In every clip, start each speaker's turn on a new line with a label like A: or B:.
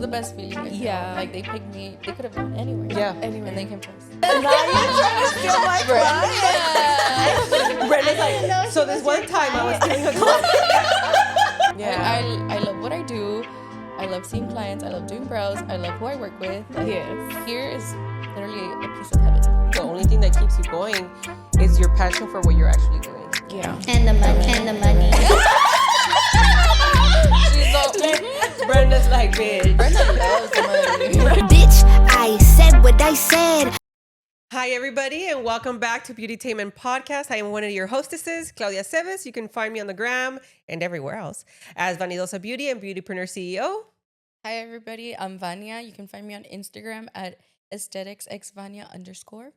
A: the best feeling. I feel.
B: Yeah.
A: Like they picked me. They could have gone anywhere.
C: Yeah.
B: Anyway.
A: And they came first.
B: Now you're trying to steal my client.
C: Brenda's like, so this one time I was doing a client.
A: I love what I do. I love seeing clients. I love doing brows. I love who I work with. Like,
B: Yes.
A: Here is literally a piece of heaven.
C: The only thing that keeps you going is your passion for what you're actually doing.
B: Yeah.
D: And the money. And the money.
C: Brenda's like, bitch.
A: Brenda loves the money.
D: Bitch, I said what I said.
C: Hi, everybody, and welcome back to BeautyTainment podcast. I am one of your hostesses, Claudia Ceves. You can find me on the gram and everywhere else as Vanidosa Beauty and BeautyPreneur CEO.
A: Hi, everybody. I'm Vania. You can find me on Instagram at aestheticsxvania_.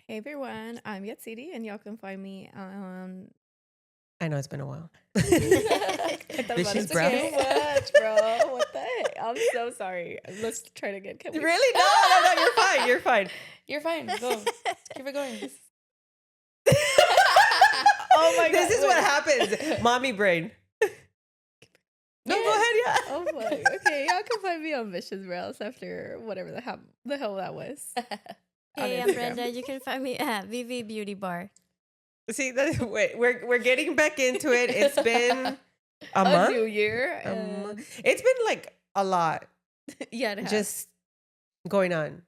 B: Hey everyone, I'm Yatsiri, and y'all can find me on.
C: I know it's been a while.
B: I thought
C: Bitch,
B: about
C: she's
B: it
C: brown.
B: too much, bro. What the heck? I'm so sorry. Let's try it again. Can we?
C: Really? No, you're fine. You're fine.
A: You're fine. Go. Keep it going.
B: Oh my god!
C: This is
B: wait.
C: what happens. Mommy brain. No, go ahead, yeah.
B: Oh my. Okay, y'all can find me on Vicious Rails after whatever the hell that was.
D: Hey,
B: On
D: I'm
B: Instagram.
D: Brenda. You can find me at VV Beauty Bar.
C: See, wait, we're getting back into it. It's been a
B: A
C: month.
B: new year.
C: A
B: and-
C: month. It's been like a lot
B: Yeah, it has.
C: just going on,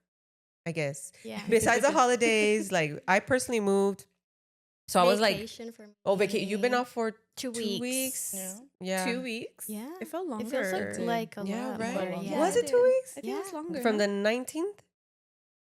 C: I guess.
D: Yeah.
C: Besides the holidays, like I personally moved. So I was like,
D: Vacation for
C: oh,
D: me.
C: you've been off for
D: 2
C: 2
D: weeks.
C: weeks.
A: Yeah.
C: Yeah.
B: 2 weeks.
D: Yeah.
B: It felt longer.
D: It feels like a
C: Yeah,
D: lot.
C: right?
D: more,
A: Yeah.
C: Was it 2
B: did.
C: weeks?
B: I think it was
D: Yeah.
B: longer.
C: From
B: huh?
C: the 19th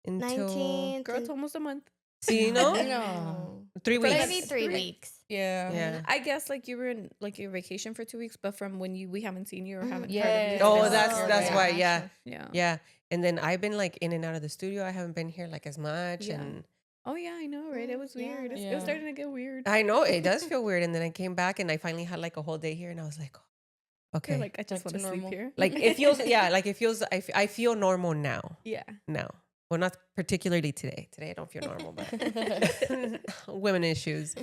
C: until
D: 19th.
B: Girl, it's almost a month.
C: See, you know?
A: No.
C: 3
B: But
C: weeks.
D: Maybe 3 weeks.
A: Yeah.
C: Yeah.
B: I guess like you were in like your vacation for 2 weeks, but from when we haven't seen you or haven't heard
A: Yeah.
B: of you.
C: Oh,
B: since-
C: that's
A: yeah.
C: why. Yeah.
B: Yeah.
C: Yeah. And then I've been like in and out of the studio. I haven't been here like as much.
B: Yeah.
C: And
B: Oh yeah, I know, right? It was
D: Yeah.
B: weird. It was
A: Yeah.
B: starting to get weird.
C: I know it does feel weird. And then I came back and I finally had like a whole day here and I was like, oh, okay.
B: You're like I just
A: Back
B: want
A: to
B: to sleep
A: normal.
B: here.
C: Like it feels, yeah, like it feels, I feel normal now.
B: Yeah.
C: Well, not particularly today. Today I don't feel normal, but women issues.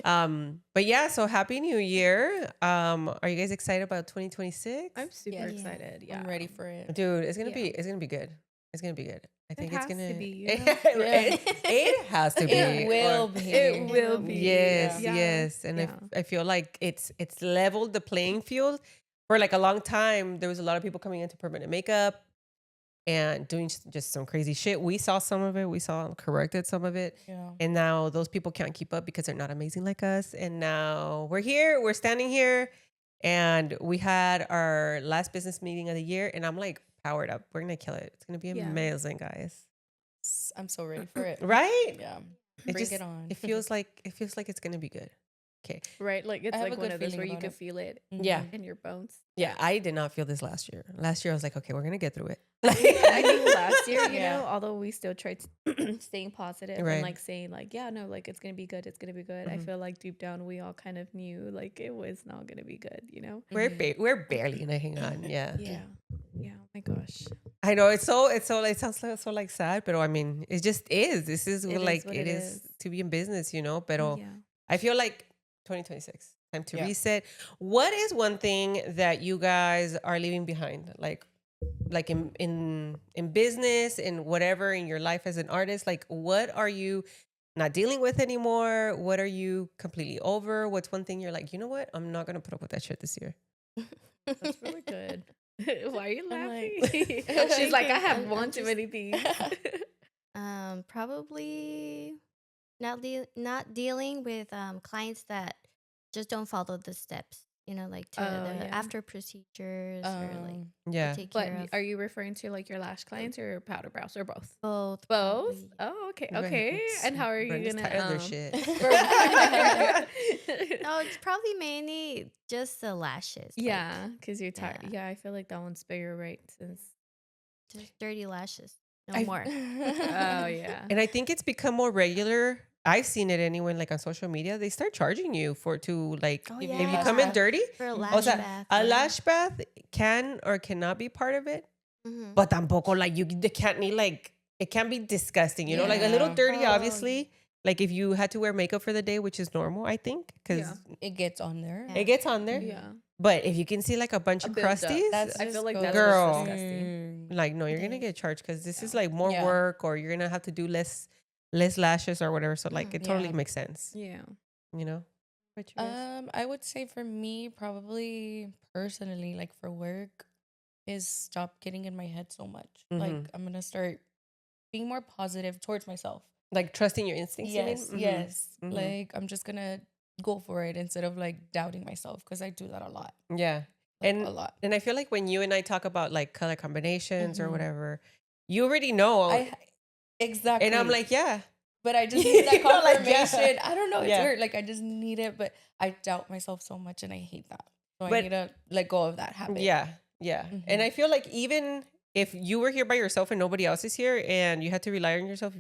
C: But yeah, so happy new year. Are you guys excited about 2026?
B: I'm super
A: Yeah.
B: excited. Yeah.
A: I'm ready for it.
C: Dude, it's gonna
B: Yeah.
C: be good. It's gonna be good. I think it's
B: has to
C: gonna
B: be, you
C: it,
B: know?
C: it has to be.
A: It will
C: Or-
A: be.
B: It will be.
C: Yes,
B: Yeah.
C: yes. And
B: Yeah.
C: I feel like it's leveled the playing field. For like a long time, there was a lot of people coming into permanent makeup and doing just some crazy shit. We saw some of it. We saw corrected some of it.
A: Yeah.
C: And now those people can't keep up because they're not amazing like us. And now we're here, we're standing here, and we had our last business meeting of the year. And I'm like powered up. We're gonna kill it. It's gonna be
B: Yeah.
C: amazing, guys.
A: I'm so ready for it.
C: Right?
A: Yeah.
C: It
A: Bring
C: just-
A: it on.
C: It feels like it's gonna be good. Okay.
B: Right. Like it's
A: I have
B: like
A: a
B: one
A: good
B: of those
A: feeling
B: where you
A: about
B: can
A: it.
B: feel it
C: Yeah.
B: in your bones.
C: Yeah, I did not feel this last year. Last year I was like, okay, we're gonna get through it.
B: I think last year, you
A: Yeah.
B: know, although we still tried staying positive
C: Right.
B: and like saying like, yeah, no, like it's gonna be good, it's gonna be good. I
C: Mhm.
B: feel like deep down we all kind of knew like it was not gonna be good, you know?
C: We're barely gonna hang on. Yeah.
B: Yeah. Yeah. Oh my gosh.
C: I know it sounds like so like sad, but I mean it just is. This is
B: It is
C: like
B: what
C: it
B: it
C: is
B: is.
C: to be in business, you know. But
B: Yeah.
C: I feel like 2026 time to
A: Yeah.
C: reset. What is one thing that you guys are leaving behind, like in business, in whatever in your life as an artist? Like, what are you not dealing with anymore? What are you completely over? What's one thing you're like, you know what? I'm not gonna put up with that shit this year.
B: That's really good. Why are you
A: I'm
B: laughing?
A: like-
B: She's like, I have
D: I'm
B: one too
D: just-
B: many things.
D: Probably not dealing with clients that just don't follow the steps. You know, like to
B: Oh,
D: the
B: yeah.
D: after procedures or like
C: Yeah.
D: take
B: But
D: care of
B: are you referring to like your lash clients or powder brows or both?
D: both.
B: Both?
D: probably.
B: Oh, okay.
C: Right.
B: Okay. And how are you
C: Brenda's
B: gonna
C: tired of their shit.
D: No, it's probably mainly just the lashes. like,
B: Yeah, because you're tired.
D: Yeah.
B: Yeah, I feel like that one's bigger, right? Since
D: just dirty lashes. No
C: I-
D: more.
B: oh yeah,
C: And I think it's become more regular. I've seen it anyway, like on social media. They start charging you to like
D: Oh,
C: if you
D: yeah.
C: come in dirty.
D: For a
C: O
D: lash
C: sea,
D: bath.
C: a
D: yeah.
C: lash bath can or cannot be part of it,
D: Mhm.
C: but tampoco like they can't need like it can be disgusting. You know, like a little
A: Yeah.
C: dirty,
D: Oh,
C: obviously. Like if you had to wear makeup for the day, which is normal, I think, because
B: Yeah.
A: It gets on there.
D: Yeah.
C: it gets on there.
B: yeah.
C: But if you can see like a bunch
B: A
C: of
B: build-up.
C: crusties,
A: That's
B: I feel
A: just
B: like
A: goes
B: that's
C: Girl.
B: what's disgusting.
C: like no, you're
D: It
C: gonna
D: is.
C: get charged because this is
B: Yeah.
C: like more
A: Yeah.
C: work, or you're gonna have to do less lashes or whatever. So like
D: Mhm.
C: it totally
A: Yeah.
C: makes sense,
B: Yeah.
C: you know. What you guys?
A: I would say for me, probably personally, like for work, is stop getting in my head so much. Like
C: Mhm.
A: I'm gonna start being more positive towards myself.
C: Like trusting your instincts. You mean?
A: Yes,
C: Mhm.
A: yes.
C: Mhm.
A: Like I'm just gonna go for it instead of like doubting myself because I do that a lot.
C: Yeah.
A: Like
C: And
A: a lot.
C: and I feel like when you and I talk about like color combinations or
A: Mhm.
C: whatever, you already know.
A: Exactly.
C: And I'm like, yeah.
A: but I just need that
C: You're like, yeah.
A: confirmation. I don't know. It's
C: Yeah.
A: weird. Like I just need it, but I doubt myself so much, and I hate that. So I
C: But-
A: need to let go of that habit.
C: Yeah. Yeah. And
A: Mhm.
C: I feel like even if you were here by yourself and nobody else is here and you had to rely on yourself,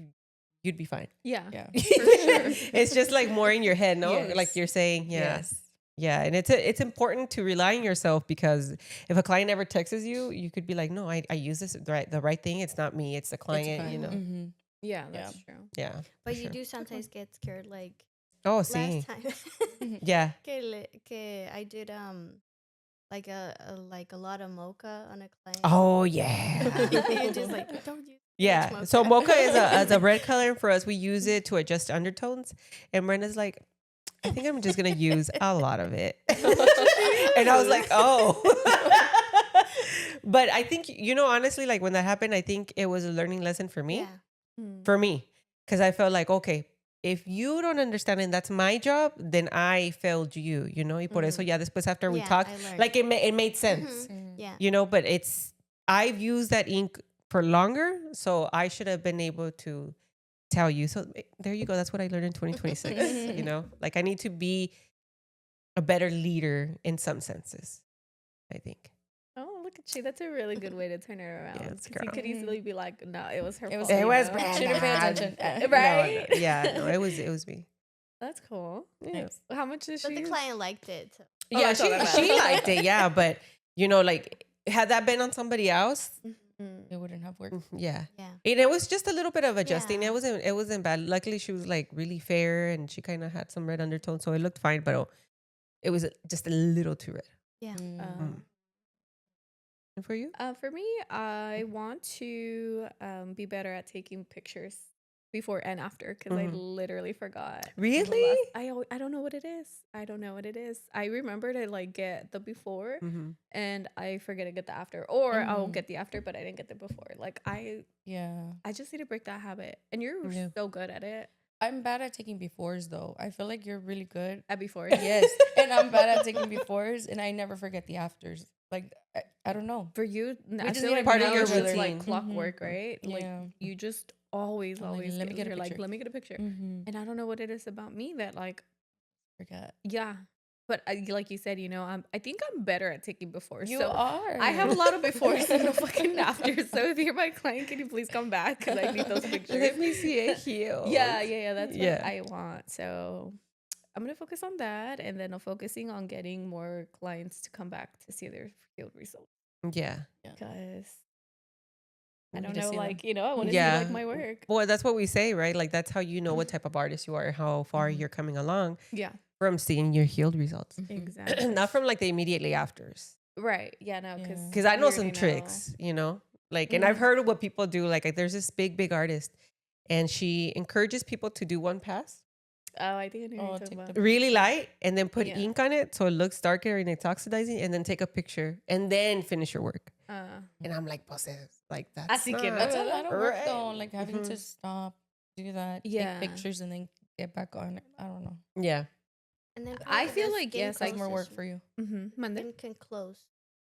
C: you'd be fine.
B: Yeah.
A: Yeah.
B: For sure.
C: It's just like more in your head, no?
A: Yes.
C: Like you're saying, yeah.
A: Yes.
C: Yeah, and it's important to rely on yourself, because if a client ever texts you, you could be like, no, I use this the right thing. It's not me, it's the client, you know.
A: Mm-hmm.
B: Yeah, that's true.
C: Yeah. for
D: But you
C: sure.
D: do sometimes get scared. Like
C: Oh,
D: last
C: see.
D: time,
C: Yeah.
D: que I did like a lot of mocha on a client.
C: Oh, yeah.
D: You're just like, don't use
C: Yeah.
D: mocha.
C: So mocha is a red color, and for us, we use it to adjust undertones. And Brenda's like, I think I'm just gonna use a lot of it. And I was like, oh. But I think, honestly, like when that happened, I think it was a learning lesson for me.
D: Yeah.
B: Mm.
C: For me, because I felt like, okay, if you don't understand and that's my job, then I failed you, y por eso ya después after we
D: Yeah,
C: talked,
D: I learned.
C: like it made sense,
D: Yeah.
C: but I've used that ink for longer, so I should have been able to tell you. So there you go. That's what I learned in 2026, like I need to be a better leader in some senses, I think.
B: Oh, look at you. That's a really good way to turn it around.
C: Yes,
B: 'Cause you
C: girl.
B: could easily be like, no, it was her
A: It was
B: fault.
C: It
B: you
C: was
B: know?
C: Brenda.
A: Shouldn't pay attention.
C: No,
B: Right?
C: yeah, no, it was me.
B: That's cool.
C: Yeah.
B: How much is
D: But
B: she?
D: the client liked it. So.
B: Oh,
C: Yeah,
B: that's all that
C: she
B: matters.
C: liked it, yeah, but like had that been on somebody else,
B: Mm.
A: It wouldn't have worked.
C: yeah.
D: Yeah.
C: And it was just a little bit of adjusting.
D: Yeah.
C: It wasn't bad. Luckily she was like really fair and she kind of had some red undertones, so it looked fine, but it was just a little too red.
D: Yeah.
C: And for you?
B: For me, I want to be better at taking pictures before and after, because I literally forgot. the
C: Really?
B: I don't know what it is. I don't know what it is. I remember to like get the before, and I forget to get the after, or I'll get the after, but I didn't get the before. Like
A: Yeah.
B: I just need to break that habit. And you're
C: Yeah.
B: so good at it.
A: I'm bad at taking befores though. I feel like you're really good.
B: At before.
A: Yes. And I'm bad at taking befores, and I never forget the afters. Like I don't know.
B: For you, I
A: just
B: feel
A: need
B: like
A: a part of
B: now
A: your
B: it's just
A: routine.
B: like clockwork, right? Like
A: Yeah.
B: you just always,
A: I'm like,
B: always
A: let me get a
B: you're like,
A: picture.
B: let me get a picture.
A: Mm-hmm.
B: And I don't know what it is about me that like,
A: Forget.
B: yeah. But like you said, I think I'm better at taking befores.
A: You
B: so
A: are.
B: I have a lot of befores and no fucking afters. So if you're my client, can you please come back? Because I need those pictures.
C: Let me see it here.
B: Yeah. That's
C: Yeah.
B: what I want. So I'm going to focus on that. And then I'm focusing on getting more clients to come back to see their field results.
C: Yeah.
B: Because
C: We
B: I
C: need
B: don't
C: to
B: know,
C: see them.
B: like, I want to
C: Yeah.
B: see like my work.
C: Well, that's what we say, right? Like that's how you know what type of artist you are, how far you're coming along
B: Yeah,
C: from seeing your healed results.
B: exactly.
C: Not from like the immediately afters.
B: Right. Yeah, no, because
A: Yeah.
C: Because I know some tricks, like, and I've heard of what people do. Like, there's this big artist, and she encourages people to do one pass,
B: Oh, I think I know what
A: Oh,
B: you're
A: take
B: talking
A: the
B: about.
C: really light, and then put
B: Yeah.
C: ink on it so it looks darker and it's oxidizing, and then take a picture and then finish your work. And I'm like, pues, like that's
B: Así que no.
A: That's a lot of work
C: right.
A: though. Like having to stop, do that,
B: Yeah.
A: take pictures, and then get back on it. I don't know.
C: Yeah.
D: And then
B: I
D: probably
B: feel
D: the
B: like,
D: skin
B: yes,
A: That's more work
D: closes.
A: for you.
B: Mande.
D: Skin can close.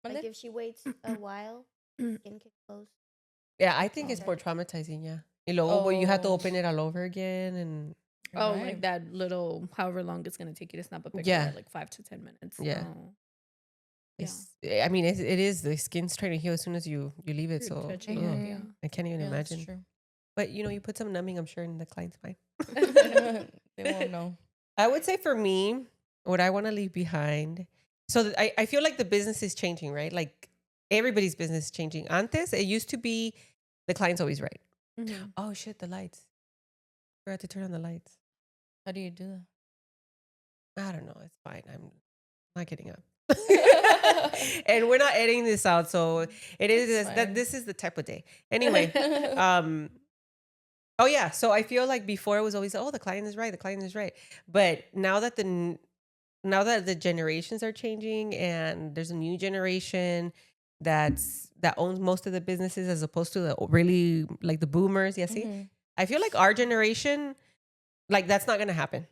A: Mande?
D: Like if she waits a while, skin can close.
C: Yeah, I think it's
D: Okay.
C: more traumatizing. Yeah. Y luego, you have to
A: Oh.
C: open it all over again, and
B: Oh,
A: Right.
B: like that little, however long it's going to take you to snap a picture,
C: Yeah.
B: like 5 to 10 minutes.
C: Yeah.
B: Oh.
C: I mean, it is the skin's trying to heal as soon as you leave it.
B: You're
C: So
B: touching
C: ugh,
B: it, yeah.
C: I can't even
A: Yeah, that's
C: imagine.
A: true.
C: But you put some numbing, I'm sure, and the client's fine.
A: They won't know.
C: I would say for me, what I want to leave behind. So I feel like the business is changing, right? Like everybody's business is changing. Antes, it used to be the client's always right.
B: Mhm.
C: Oh shit, the lights. Forgot to turn on the lights.
A: How do you do that?
C: I don't know. It's fine. I'm not getting up. And we're not editing this out, so it is
A: It's
C: that
A: fine.
C: this is the type of day. Anyway, oh yeah, so I feel like before it was always, oh, the client is right, the client is right. But now that the generations are changing and there's a new generation that owns most of the businesses as opposed to the really like the boomers, yeah, see?
A: Mhm.
C: I feel like our generation, like that's not gonna happen.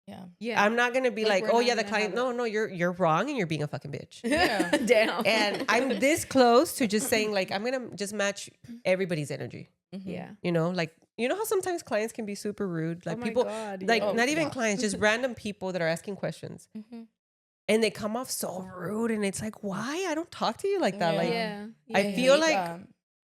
A: Yeah.
B: Yeah.
C: I'm not gonna be
B: Like,
C: like,
B: we're
C: oh
B: not
C: yeah, the
B: gonna
C: client.
B: have
C: No, no, you're wrong and you're being a fucking bitch.
A: Yeah.
B: Damn.
C: And I'm this close to just saying like I'm gonna just match everybody's energy.
A: Mhm.
B: Yeah.
C: You know, like you know how sometimes clients can be super rude,
B: Oh
C: like
B: my
C: people,
B: God.
C: like
A: Oh,
C: not even
A: yeah.
C: clients, just random people that are asking questions,
A: Mhm.
C: and they come off so rude, and it's like, why? I don't talk to you like that.
A: Yeah.
C: Like
B: Yeah.
C: I
B: Yeah.
C: feel
A: hate
C: like
A: that.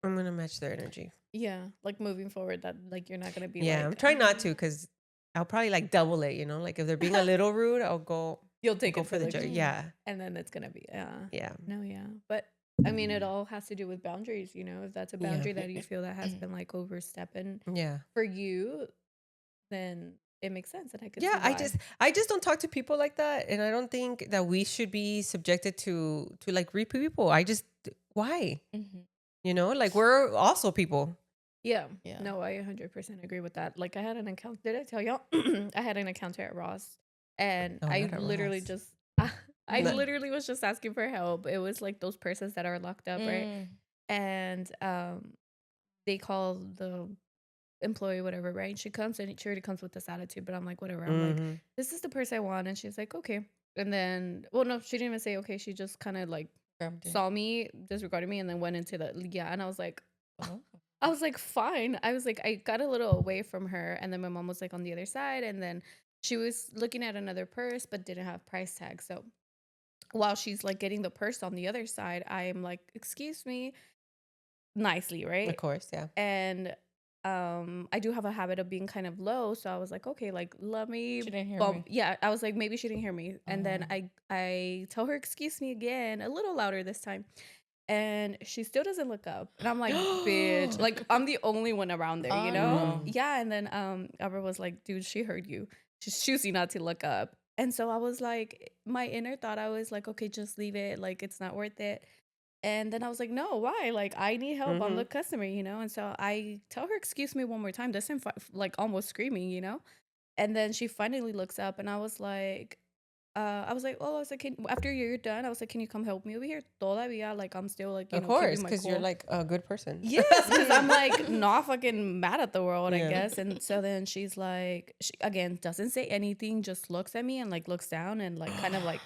C: I'm gonna match their energy.
B: Yeah. Like moving forward, that like you're not gonna be
C: Yeah,
B: like
C: I'm trying not to because I'll probably like double it. You know, like if they're being a little rude, I'll
B: you'll take
C: go
B: it
C: for
B: to
C: the
B: the
C: joke.
A: Mm.
C: Yeah,
B: and then it's gonna be
C: yeah,
B: no, yeah. But I mean, it all has to do with boundaries, you know. If that's a
C: Yeah.
B: boundary that you feel that has been like overstepping
C: yeah.
B: for you, then it makes sense, and I could see
C: Yeah,
B: why.
C: I just don't talk to people like that, and I don't think that we should be subjected to like rude people. I just why,
A: Mhm.
C: you know, like we're also people.
B: Yeah.
A: Yeah.
B: No, I 100% agree with that. Like I had an account. Did I tell y'all? I had an encounter at Ross, and
C: Oh,
B: I
C: not at
B: literally
C: Ross.
B: just. I
C: No.
B: literally was just asking for help. It was like those persons that are locked up, right?
A: Mm.
B: And they call the employee whatever, right? She comes and she already comes with this attitude, but I'm like, whatever. I'm like,
C: Mhm.
B: this is the person I want, and she's like, okay. And then, well, no, she didn't even say okay. She just kind of like
A: Grabbed it.
B: saw me, disregarded me, and then went into the yeah. And
A: Oh.
B: I was like, fine. I was like, I got a little away from her, and then my mom was like on the other side, and then she was looking at another purse but didn't have price tag. So while she's like getting the purse on the other side, I am like, excuse me, nicely,
C: Of
B: right?
C: course, yeah.
B: And I do have a habit of being kind of low, so I was like, okay, like let me
A: She didn't hear
B: bump.
A: me.
B: Yeah, I was like, maybe she didn't hear me, and then
A: Oh.
B: I tell her, excuse me again, a little louder this time, and she still doesn't look up, and I'm like, bitch, like I'm the only one around there, you
A: Oh,
B: know?
A: no.
B: Yeah, and then Albert was like, dude, she heard you. She's choosing not to look up, and so I was like, my inner thought, I was like, okay, just leave it, like it's not worth it. And then I was like, no, why? Like, I need help. I'm the
C: Mhm.
B: customer, you know? And so I tell her, excuse me one more time. This time, like almost screaming, you know? And then she finally looks up and I was like, oh, I was like, after you're done, I was like, can you come help me over here? Todavía, like, I'm still like, you
C: Of
B: know,
C: course,
B: keeping my
C: because you're
B: cool.
C: like a good person.
B: Yes, because I'm like not fucking mad at the world, I
C: Yeah.
B: guess. And so then she's like, she again doesn't say anything, just looks at me and like looks down and like kind of like,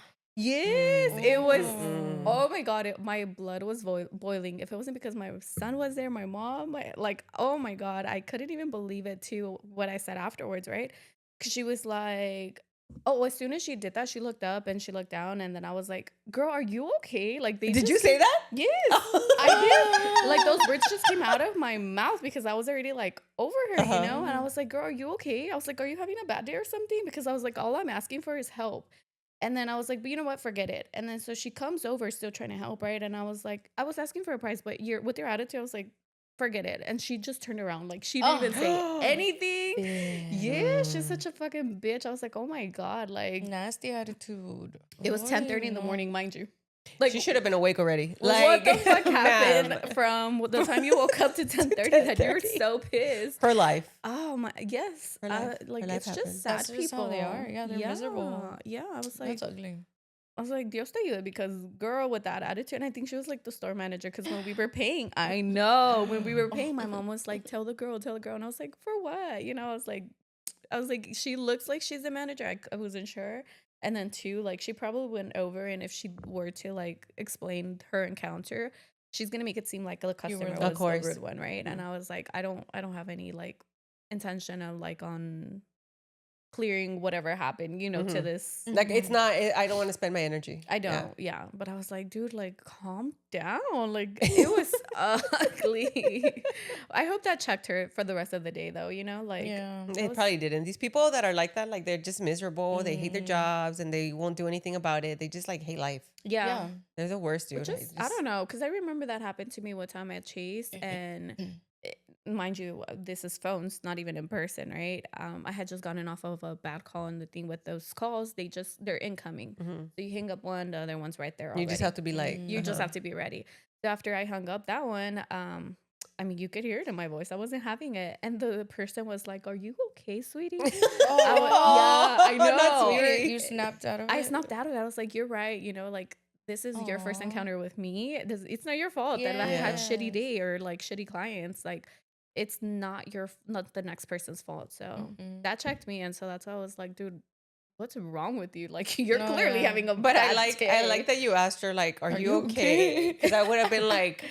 B: yes, it was.
C: Mm-mm.
B: Oh my god, my blood was boiling. If it wasn't because my son was there, my mom, like, oh my god, I couldn't even believe it too. What I said afterwards, right? Because she was like, oh, as soon as she did that, she looked up and she looked down, and then I was like, "Girl, are you okay?" Like they
C: Did
B: just
C: you say that?
B: Yes, I did. Like those words just came out of my mouth because I was already like over her,
C: Uh-huh.
B: you know. And I was like, "Girl, are you okay?" I was like, "Are you having a bad day or something?" Because I was like, all I'm asking for is help. And then I was like, "But you know what? Forget it." And then so she comes over, still trying to help, right? And I was like, I was asking for a price, but you're with your attitude, I was like, forget it. And she just turned around, like she didn't even say
A: Oh.
B: anything. Yeah, she's
C: Mm.
B: such a fucking bitch. I was like, oh my god, like
A: Nasty attitude.
B: it was 10:30 in the
A: Ay,
B: morning,
A: no.
B: mind you. Like
C: She should have been awake already.
B: what the
C: Like,
B: fuck happened
C: ma'am,
B: from the time you woke up to 10:30 that you were
C: 10:30.
B: so pissed?
C: her life.
B: Oh my, yes.
C: Her life.
B: Like
C: Her life
B: it's
C: happened.
B: just sad
A: That's
B: people.
A: just how they are. Yeah, they're miserable.
B: Yeah, I was like,
A: That's ugly.
B: Dios te ayude, because girl with that attitude, and I think she was like the store manager, because when we were paying, I know when we were paying, my mom was like, tell the girl, and I was like, for what? You know, I was like, she looks like she's the manager. I wasn't sure. And then two, like she probably went over, and if she were to like explain her encounter, she's gonna make it seem like the
A: You were
B: customer
A: the-
B: was
C: Of
B: the
C: course.
B: rude one, right? And I was like, I don't have any like intention of like on clearing whatever happened, you know, to
C: Mhm.
B: this.
C: Like, it's not, I don't want to spend my energy.
B: I
C: Yeah.
B: don't, yeah. But I was like, dude, like, calm down. Like, it was ugly. I hope that checked her for the rest of the day, though, you know? Like,
A: Yeah.
B: that
C: It
B: was-
C: probably didn't. These people that are like that, like they're just miserable. They hate their
A: Mhm.
C: jobs and they won't do anything about it. They just like hate life.
B: yeah.
A: Yeah.
C: They're the worst, dude.
B: Which is, I don't know, because I remember that happened to me one time at Chase, and mind you, this is phones, not even in person, right? I had just gotten off of a bad call, and the thing with those calls, they're incoming.
C: Mhm.
B: So you hang up one, the other one's right there
C: You
B: already.
C: just have to be like,
B: You just have to be ready. So after I hung up that one, I mean, you could hear it in my voice. I wasn't having it, and the person was like, "Are you okay, sweetie?" Yeah, I know.
C: Not sweetie.
A: You snapped out of it.
B: I snapped out of it. I was like, "You're right. You know, like this is your first
A: Aw.
B: encounter with me. It's not your fault that I had shitty
A: Yes.
B: day or like shitty clients. Like, it's not the next person's fault." So
A: Mm-mm.
B: that checked me, and so that's why I was like, "Dude, what's wrong with you? Like, you're
A: No,
B: clearly
A: yeah.
B: having a
C: but
B: bad
C: I like
B: day."
C: that you asked her like, "Are
A: Are
C: you
A: you
C: okay?"
A: okay?
C: Because I would have been like,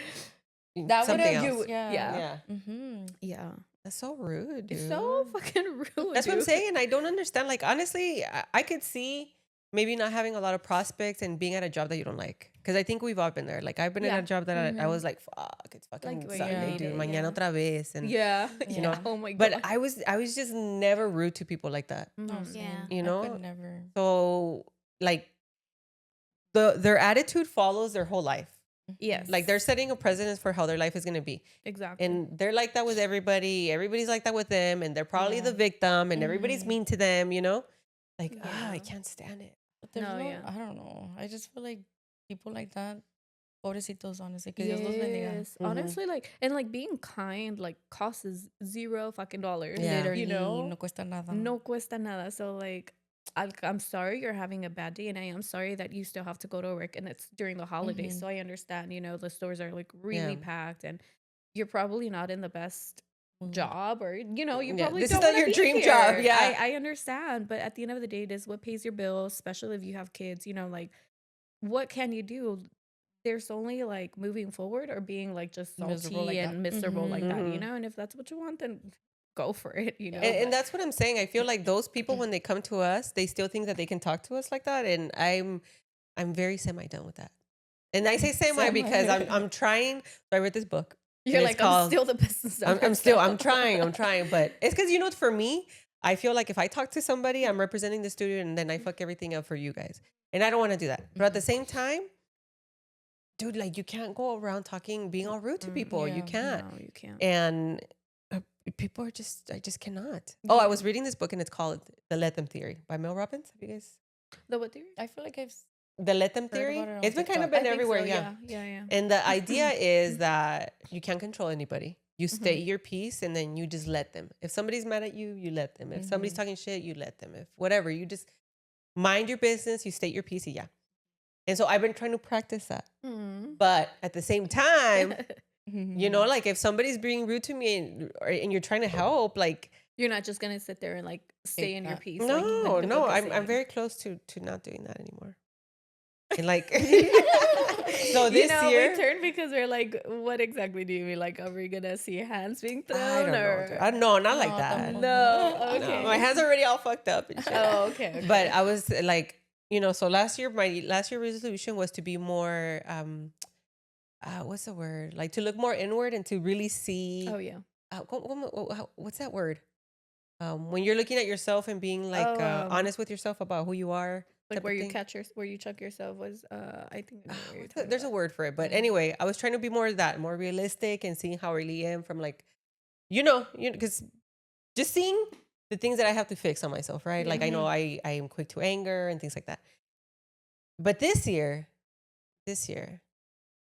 A: That would
C: something
A: have
C: else.
A: Yeah.
B: Yeah.
A: Mm-hmm.
B: Yeah,
C: That's so rude, dude.
B: it's so fucking rude.
C: That's what I'm
B: dude.
C: saying. I don't understand. Like, honestly, I could see maybe not having a lot of prospects and being at a job that you don't like. Because I think we've all been there. Like, I've been in
B: Yeah.
C: a job that I
B: Mhm.
C: was like, fuck, it's fucking
B: Like, where you
C: Sunday,
B: hate
C: dude.
B: it,
C: Mañana
B: yeah.
C: otra vez. And,
B: Yeah,
A: You
C: know,
B: Oh my god.
C: but I was just never rude to people like that,
A: No,
B: Mhm.
A: same.
D: Yeah.
C: you
A: I
C: know?
A: could never.
C: So, like, their attitude follows their whole life.
B: Yes.
C: Like, they're setting a precedence for how their life is going to be.
B: Exactly.
C: And they're like that with everybody. Everybody's like that with them. And they're probably
A: Yeah.
C: the victim. And everybody's
A: Mhm.
C: mean to them, you know? Like, I
B: Yeah.
C: can't stand it.
A: But there's
B: No,
A: no,
B: yeah.
A: I don't know. I just feel like people like that, pobrecitos, honestly, que Dios los bendiga.
B: Yes,
C: Mhm.
B: honestly, like, and like being kind, like, costs zero fucking dollars.
C: Yeah.
A: Literally,
B: You know,
A: no cuesta nada.
B: no cuesta nada. So like, I'm sorry you're having a bad day, and I am sorry that you still have to go to work, and it's during the holidays.
A: Mhm.
B: So I understand. You know, the stores are like really
C: Yeah.
B: packed, and you're probably not in the best
A: Mhm.
B: job, or you know, you
C: Yeah,
B: probably
C: this is
B: don't
C: not
B: wanna
C: your
B: be
C: dream job,
B: here.
C: yeah.
B: I understand, but at the end of the day, it is what pays your bills, especially if you have kids. You know, like, what can you do? There's only like moving forward or being like just
A: Miserable
B: salty
A: like
B: and
A: that.
B: miserable like that, you
C: Mhm.
B: know? And if that's what you want, then go for it, you know?
C: And
B: But
C: that's what I'm saying. I feel like those people, when they come to us, they still think that they can talk to us like that. And I'm very semi done with that. And I say semi
A: Semi.
C: because I'm trying. I read this book.
B: you're
C: and
B: like,
C: it's
B: I'm
C: called-
B: still the best.
C: I'm trying, but it's because, you know, for me, I feel like if I talk to somebody, I'm representing the studio, and then I fuck everything up for you guys, and I don't want to do that. But at the same time, dude, like, you can't go around being all rude to people. You
A: Yeah.
C: can't.
B: No, you can't.
C: And people are I just cannot. Oh, I was reading this book, and it's called The Let Them Theory by Mel Robbins. Have you guys?
B: The what theory?
A: I feel like I've
C: The Let Them
A: Heard
C: Theory.
A: about it on
C: It's been kind of
A: TikTok.
C: been
B: I think
C: everywhere,
B: so,
C: yeah.
B: Yeah.
C: And the idea is that you can't control anybody. You stay your peace, and then you just let them. If somebody's mad at you, you let them. If somebody's talking shit, you let them. If whatever, you just mind your business, you state your piece, and yeah. And so I've been trying to practice that.
B: Mm.
C: But at the same time,
A: Mm-hmm.
C: you know, like, if somebody's being rude to me, and you're trying to help, like,
B: You're not just gonna sit there and like stay in your peace.
C: no,
B: like the
C: no,
B: book is
C: I'm
B: saying.
C: very close to not doing that anymore. And like, so
B: You
C: this
B: know,
C: year,
B: we turned because we're like, what exactly do you mean? Like, are we gonna see your hands being thrown?
C: I don't know.
B: or
C: Dude. I no, not like
A: No,
C: that.
A: tampoco.
B: No,
C: No,
B: okay.
C: my hands are already all fucked up and shit.
B: Oh, okay.
C: But I was like, you know, so my last year resolution was to be more, what's the word? Like, to look more inward and to really see.
B: Oh yeah.
C: What's that word? When you're looking at yourself and being like honest with yourself about who you are.
B: Like
C: type
B: where
C: of
B: you
C: thing.
B: where you check yourself was I think I know what you're talking
C: There's a
B: about.
C: word for it, but anyway, I was trying to be more of that, more realistic, and seeing how I really am from, like, you know, because just seeing the things that I have to fix on myself, right? Like, I know I am quick to anger and things like that. But this year,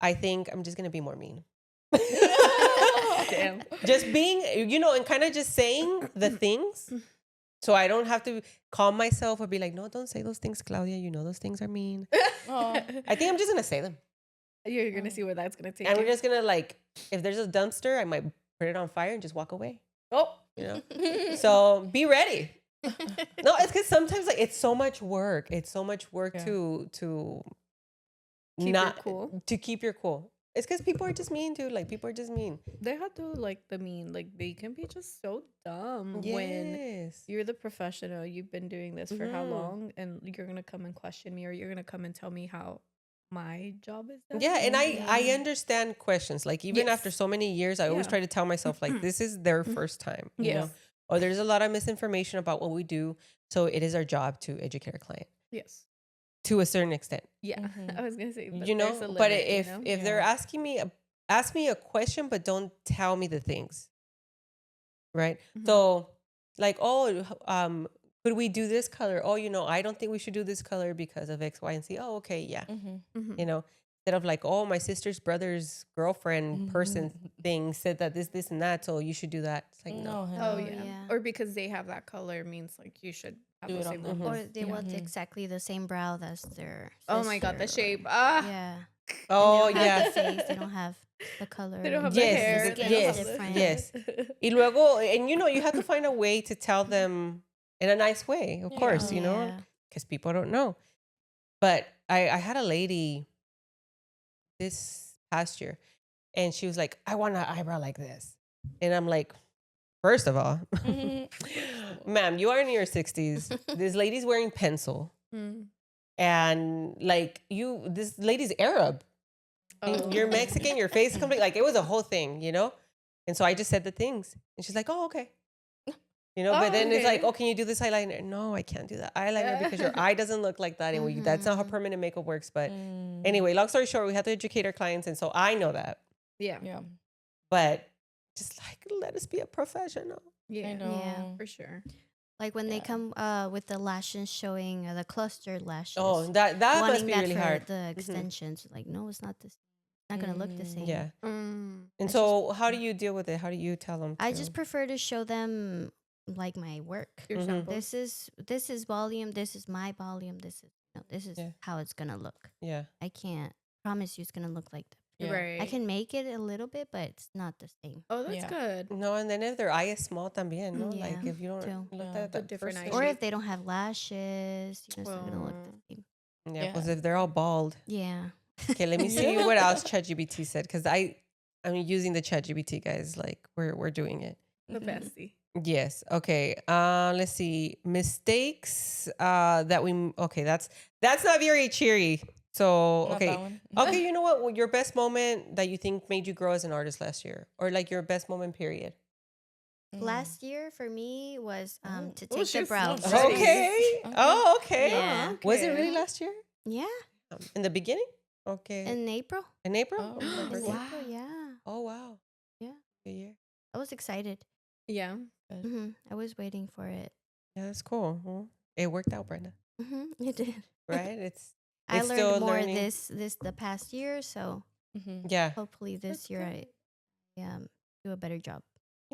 C: I think I'm just gonna be more mean.
B: Damn.
C: Just being, you know, and kind of just saying the things, so I don't have to calm myself or be like, no, don't say those things, Claudia. You know those things are mean.
A: Oh.
C: I think I'm just gonna say them.
B: You're gonna see where that's gonna take
C: And
B: you.
C: we're just gonna, like, if there's a dumpster, I might put it on fire and just walk away.
B: Oh.
C: You know? So be ready. No, it's because sometimes, like, it's so much work. It's so much work
A: Yeah.
C: to
B: Keep your
C: not
B: cool.
C: to keep your cool. It's because people are just mean, dude. Like, people are just mean.
B: They have to like the mean. Like they can be just so dumb when
C: Yes.
B: you're the professional. You've been doing this for how
C: Mhm.
B: long, and you're gonna come and question me, or you're gonna come and tell me how my job is done.
C: Yeah, and I understand questions. Like, even after
B: Yes.
C: so many years, I always
B: Yeah.
C: try to tell myself, like, this is their first time. You know?
B: Yes.
C: Or there's a lot of misinformation about what we do. So it is our job to educate our client
B: Yes.
C: to a certain extent.
B: Yeah.
A: Mhm.
B: I was gonna say, but
C: You know,
B: there's a
C: but
B: limit,
C: if
B: you know?
C: if they're asking me, ask me a question, but don't tell me the things. right?
B: Mhm.
C: So like, oh, could we do this color? Oh, I don't think we should do this color because of X, Y, and Z. Oh, okay, yeah.
B: Mhm.
C: Instead of like, oh, my sister's brother's girlfriend person thing said that this and that, so you should do that. It's like, no.
A: No,
B: Oh
A: hell
B: yeah.
D: yeah.
B: Or because they have that color means like you should have
A: Do
B: the
A: it on
B: same
A: them.
B: one.
D: Or they want exactly the same brow as their
B: Oh my god, the
D: sister,
B: shape.
D: or-
B: Ah,
D: yeah.
C: Oh,
D: And they don't have
C: yeah.
D: the face. They don't have the color.
B: they don't have the
C: Yes,
B: hair. They don't
C: yes,
B: have the
C: yes. Y luego, and you have to find a way to tell them in a nice way, of course,
D: Yeah.
C: because people don't know. But I had a lady this past year, and she was like, I want an eyebrow like this. And I'm like, first of all, ma'am, you are in your 60s. This lady's wearing pencil.
B: Mm.
C: And like this lady's Arab.
B: Oh.
C: You're Mexican, your face is complete. Like it was a whole thing. And so I just said the things. And she's like, oh, okay. But then it's like,
B: okay.
C: oh, can you do this eyeliner? No, I can't do that eyeliner because your eye doesn't look like that. And that's not how permanent makeup works. But anyway, long story short, we have to educate our clients. And so I know that.
B: Yeah.
A: Yeah.
C: But just like, let us be a professional.
B: Yeah.
A: I know.
B: For sure.
D: Like when they
A: Yeah.
D: come with the lashes showing the clustered lashes.
C: Oh, that must
D: wanting
C: be
D: that
C: really
D: for
C: hard.
D: the extensions. Like, no, it's not this. Not gonna look the same.
C: Yeah.
B: Mm.
C: And
D: I
C: so how do you deal with it? How do you tell them?
D: I just prefer to show them like my work.
B: Your
C: Mhm.
B: samples.
D: This is volume. This is my volume. This is
C: Yeah.
D: how it's gonna look.
C: Yeah.
D: I can't promise you it's gonna look like that.
A: Yeah.
B: Right.
D: I can make it a little bit, but it's not the same.
B: Oh, that's
A: Yeah.
B: good.
C: No, and then if their eye is small también, no?
D: Yeah,
C: Like if you don't
D: too.
C: look
A: Yeah.
C: at
B: The
C: that
B: different
C: first
B: eye
C: thing.
D: Or
B: shape.
D: if they don't have lashes, it's not gonna look the same.
C: Yeah,
A: Yeah.
C: because if they're all bald.
D: Yeah.
C: Okay, let me see what else ChatGPT said. Because I'm using the ChatGPT, guys. Like we're doing it.
B: The bestie.
C: Yes. Okay. Let's see. Mistakes that we okay, that's not very cheery. So
A: Not
C: okay.
A: that one.
C: Okay, you know what? Well, your best moment that you think made you grow as an artist last year? Or like your best moment period.
D: Last year for me was to
B: Oh,
D: take
B: she
D: the
B: was
D: brow.
B: so
D: braces.
B: ready.
C: Okay. Oh, okay.
D: Yeah.
C: Was it
B: Okay.
C: really last year?
D: Yeah.
C: In the beginning? Okay.
D: In April.
C: In April?
A: Oh,
D: In
A: perfect.
B: Wow.
D: April, yeah.
C: Oh, wow.
D: Yeah.
C: Good year.
D: I was excited.
B: Yeah.
D: I was waiting for it.
C: Yeah, that's cool. Well, it worked out, Brenda.
D: It did.
C: Right? It's
D: I
C: still
D: learned more
C: learning.
D: this the past year, so
C: Yeah.
D: hopefully this
B: That's
D: year
B: good.
D: I do a better job.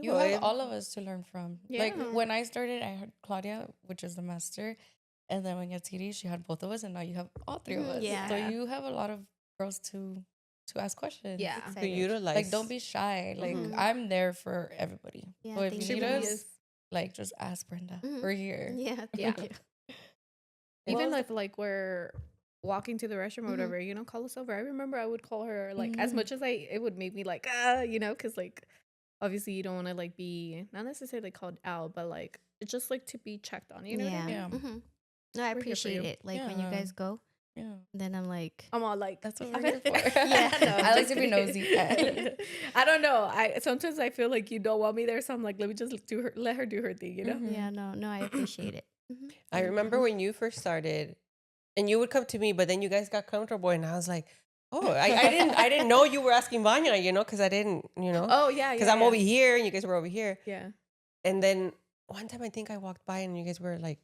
A: You have all of us to learn from. Like
B: Yeah.
A: when I started, I had Claudia, which is the master, and then when Yatsiri, she had both of us, and now you have all three of us.
D: Yeah.
A: So you have a lot of girls to ask questions.
B: Yeah.
C: To
D: Excited.
C: utilize.
A: Like don't be shy. Like
D: Mhm.
A: I'm there for everybody.
D: Yeah,
A: so if
D: thank
A: you
B: She
A: need
D: you.
B: really
A: us,
B: is.
A: like just ask Brenda.
D: Mhm.
A: We're here.
D: Yeah,
B: Yeah.
D: thank you.
B: Even
A: was
B: if like we're walking to the restroom or whatever, call us over. I remember I would call her like as much as it would make me like because like obviously you don't want to like be not necessarily called out, but like it's just like to be checked on. You know what I
D: Yeah.
B: mean?
A: Yeah.
D: Mhm. No, I
B: We're here for
D: appreciate
B: you.
D: it. Like when you
A: Yeah.
D: guys go,
A: Yeah.
D: then I'm like,
B: I'm all like
A: That's what we're
B: okay.
A: here for.
D: Yeah.
B: No, I'm
A: I like
B: just
A: to be nosy.
B: kidding. I don't know. I sometimes I feel like you don't want me there, so I'm like, let me just let her do her thing. You know?
A: Mhm.
D: yeah, no, I appreciate it. Mhm.
C: I remember when you first started and you would come to me, but then you guys got comfortable and I was like, oh, I didn't know you were asking Vanya, because I didn't,
B: Oh yeah,
C: because
B: yeah,
C: I'm
B: yeah.
C: over here and you guys were over here.
B: Yeah.
C: And then one time I think I walked by and you guys were like,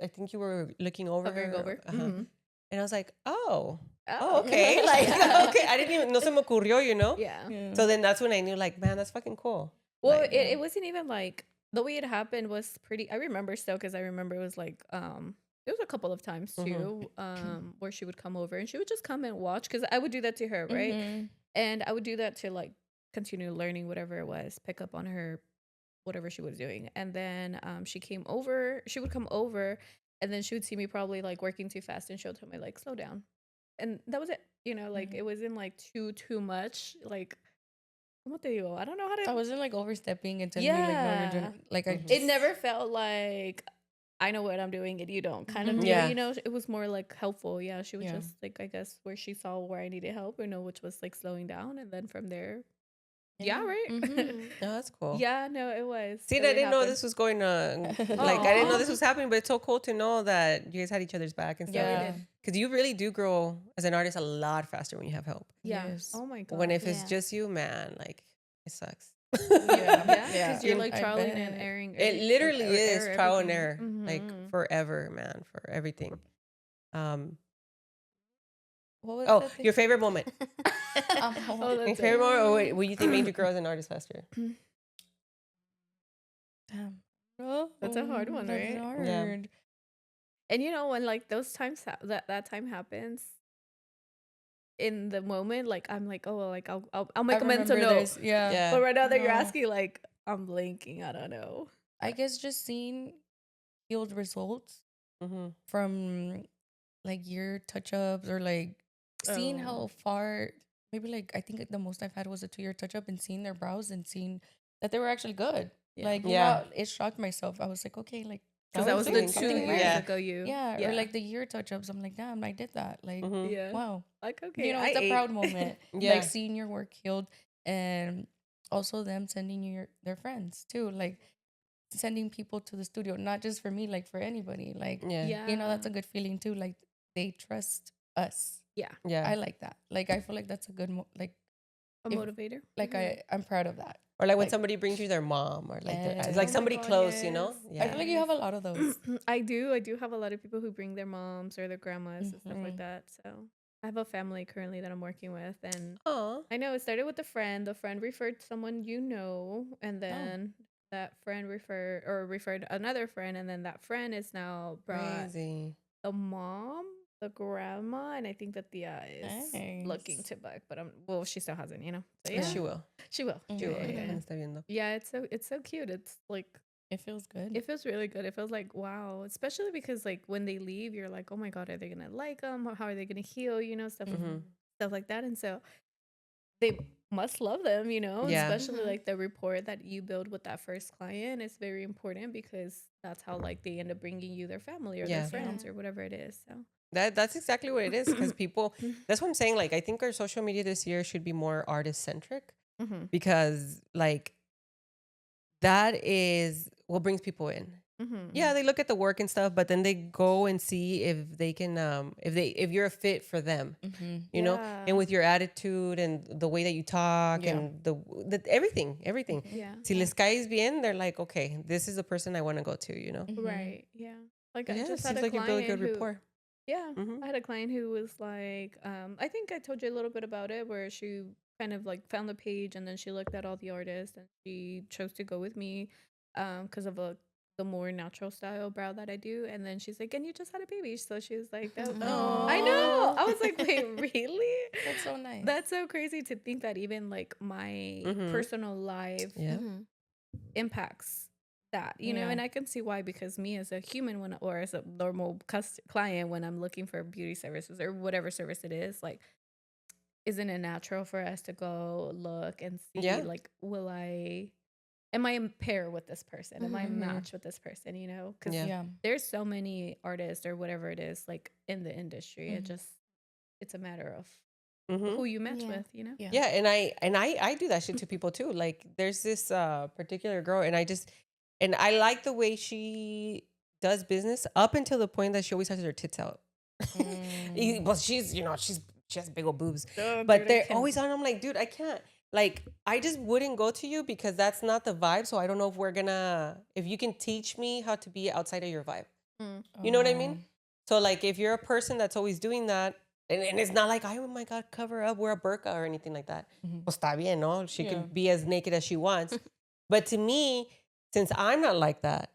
C: I think you were looking over
B: Hovering
C: her.
B: over.
C: And I was like, oh,
B: Oh.
C: okay. Like, okay. I didn't even, no se me ocurrió,
B: Yeah.
A: Yeah.
C: So then that's when I knew like, man, that's fucking cool.
B: Well,
C: Like,
B: it wasn't even like the way it happened was pretty. I remember still because I remember it was like it was a couple of times too where she would come over and she would just come and watch because I would do that to her, right?
A: Mhm.
B: And I would do that to like continue learning whatever it was, pick up on her whatever she was doing, and then she came over. She would come over, and then she would see me probably like working too fast, and she'll tell me like slow down, and that was it. Like it wasn't like too much like. ¿Cómo te digo? I don't know how to.
A: I wasn't like overstepping and telling me like, no, you're
B: Yeah.
A: doing like I
C: Mhm.
B: It never felt like I know what I'm doing and you don't kind of
A: Mhm.
B: deal,
C: Yeah.
B: It was more like helpful. Yeah, she was
A: Yeah.
B: just like I guess where she saw where I needed help, which was like slowing down, and then from there, yeah, right.
D: Mhm.
C: Oh, that's cool.
B: Yeah, no, it was.
C: See,
B: the
C: I
B: way it
C: didn't know
B: happened.
C: this was going on. Like, I didn't know this was happening, but it's so cool to know that you guys had each other's back and stuff.
A: Yeah.
C: Because you really do grow as an artist a lot faster when you have help.
B: Yeah.
A: Yes.
B: Oh my god.
C: When if it's
D: Yeah.
C: just you, man, like, it sucks.
B: Yeah,
A: Yeah.
B: because
C: You
B: you're
C: know,
B: like
A: I
B: trialing and
A: bet.
B: erring.
C: it literally is trial and
B: everything.
C: error, like forever, man, for everything. Um,
A: What was
C: oh,
A: that thing?
C: your favorite moment.
B: Oh,
A: Oh,
C: Your
B: that's
C: favorite
B: it.
C: moment, or what you think made you grow as an artist faster?
A: damn.
B: That's a hard one,
A: That's
B: right?
C: Yeah.
A: hard.
B: And you know when like those times that time happens in the moment, like I'm like, oh, well, like I'll
A: I
B: make a mental
A: remember
B: note.
A: this. Yeah.
C: Yeah.
B: But right now that you're
A: No.
B: asking, like I'm blanking. I don't know.
A: I guess just seeing healed results
C: Mm-hmm.
A: from like your touch ups or like seeing
B: Oh.
A: how far, maybe like I think the most I've had was a 2 year touch up and seeing their brows and seeing that they were actually good.
B: Yeah.
A: Like, you
C: Yeah.
A: know, it shocked myself. I was like, okay, like
B: Because
C: I
B: that
C: was
B: was the
C: doing
B: 2
C: something
B: years
C: right.
B: ago. You.
A: yeah, or like the year touch ups. I'm like, damn, I did that. Like,
C: Mm-hmm.
B: Yeah.
A: wow.
B: Like okay,
A: You know,
B: I
A: it's a
B: ate.
A: proud moment.
C: Yeah.
A: Like seeing your work healed and also them sending you their friends too. Like sending people to the studio, not just for me, like for anybody. Like,
C: Yeah.
B: Yeah.
A: you know, that's a good feeling too. Like they trust us.
B: Yeah.
C: Yeah.
A: I like that. Like I feel like that's a good like
B: A
A: if-
B: motivator.
A: like I'm proud of that.
C: Or like when
A: Like-
C: somebody brings you their mom, or like their,
A: Yes.
C: like
A: Oh my
C: somebody
B: God,
C: close, you know?
B: yes.
C: Yeah.
A: I feel like you have a lot of those.
B: I do have a lot of people who bring their moms or their grandmas and stuff like
A: Mhm.
B: that. So I have a family currently that I'm working with, and
C: Aw.
B: I know it started with a friend. The friend referred someone you know, and then that friend referred another friend, and then that friend is now brought
C: Crazy.
B: the mom, the grandma, and I think that Tia is looking
A: Nice.
B: to book, but she still hasn't, you know. So
C: But
B: yeah,
C: she will.
B: she will.
C: She will.
A: Mhm.
C: Yeah.
B: Yeah.
C: Me está viendo.
B: Yeah, it's so cute. It's like
A: It feels good.
B: it feels really good. It feels like wow, especially because like when they leave, you're like, oh my god, are they gonna like them? How are they gonna heal? You know, stuff like that. And so they must love them, you know,
C: Yeah.
B: especially like the rapport that you build with that first client is very important because that's how like they end up bringing you their family or
C: Yeah.
B: their friends or whatever it is. So
C: That's exactly what it is, because people, that's what I'm saying. Like, I think our social media this year should be more artist centric, because like that is what brings people in. Yeah, they look at the work and stuff, but then they go and see if they can, if you're a fit for them, you know, and with your attitude and the way that you talk
A: Yeah.
C: and the everything.
B: Yeah.
C: Si les caes bien, they're like, okay, this is the person I want to go to, you know.
B: Right. Yeah. Like I
C: Yeah,
B: just
C: it
B: had
C: seems
B: a
C: like you build a
B: client
C: good
B: who
C: rapport.
B: yeah,
C: Mhm.
B: I had a client who was like, I think I told you a little bit about it, where she kind of like found the page and then she looked at all the artists and she chose to go with me, because of the more natural style brow that I do. And then she's like, and you just had a baby, so she was like, that, I know. I was like, wait, really?
A: That's so nice.
B: That's so crazy to think that even like my personal life
C: Yeah.
B: impacts that, you know.
A: Yeah.
B: And I can see why, because me as a human, or as a normal client, when I'm looking for beauty services or whatever service it is, like, isn't it natural for us to go look and see,
C: Yeah.
B: like, am I in pair with this person? Am I a match with this person? You know, because
C: Yeah.
A: Yeah.
B: there's so many artists or whatever it is, like in the industry. It's a matter of who you match
D: Yeah.
B: with, you know.
A: Yeah.
C: Yeah, and I do that shit to people too. Like, there's this particular girl, and I like the way she does business up until the point that she always has her tits out. But she's, you know, she has big old boobs. But they're always on. I'm like, dude, I can't. Like, I just wouldn't go to you because that's not the vibe. So I don't know if you can teach me how to be outside of your vibe. You know what I mean? So like, if you're a person that's always doing that, and it's not like, oh my God, cover up, wear a burqa or anything like that. Pues está bien, no? She can be as naked as she wants. But to me, since I'm not like that,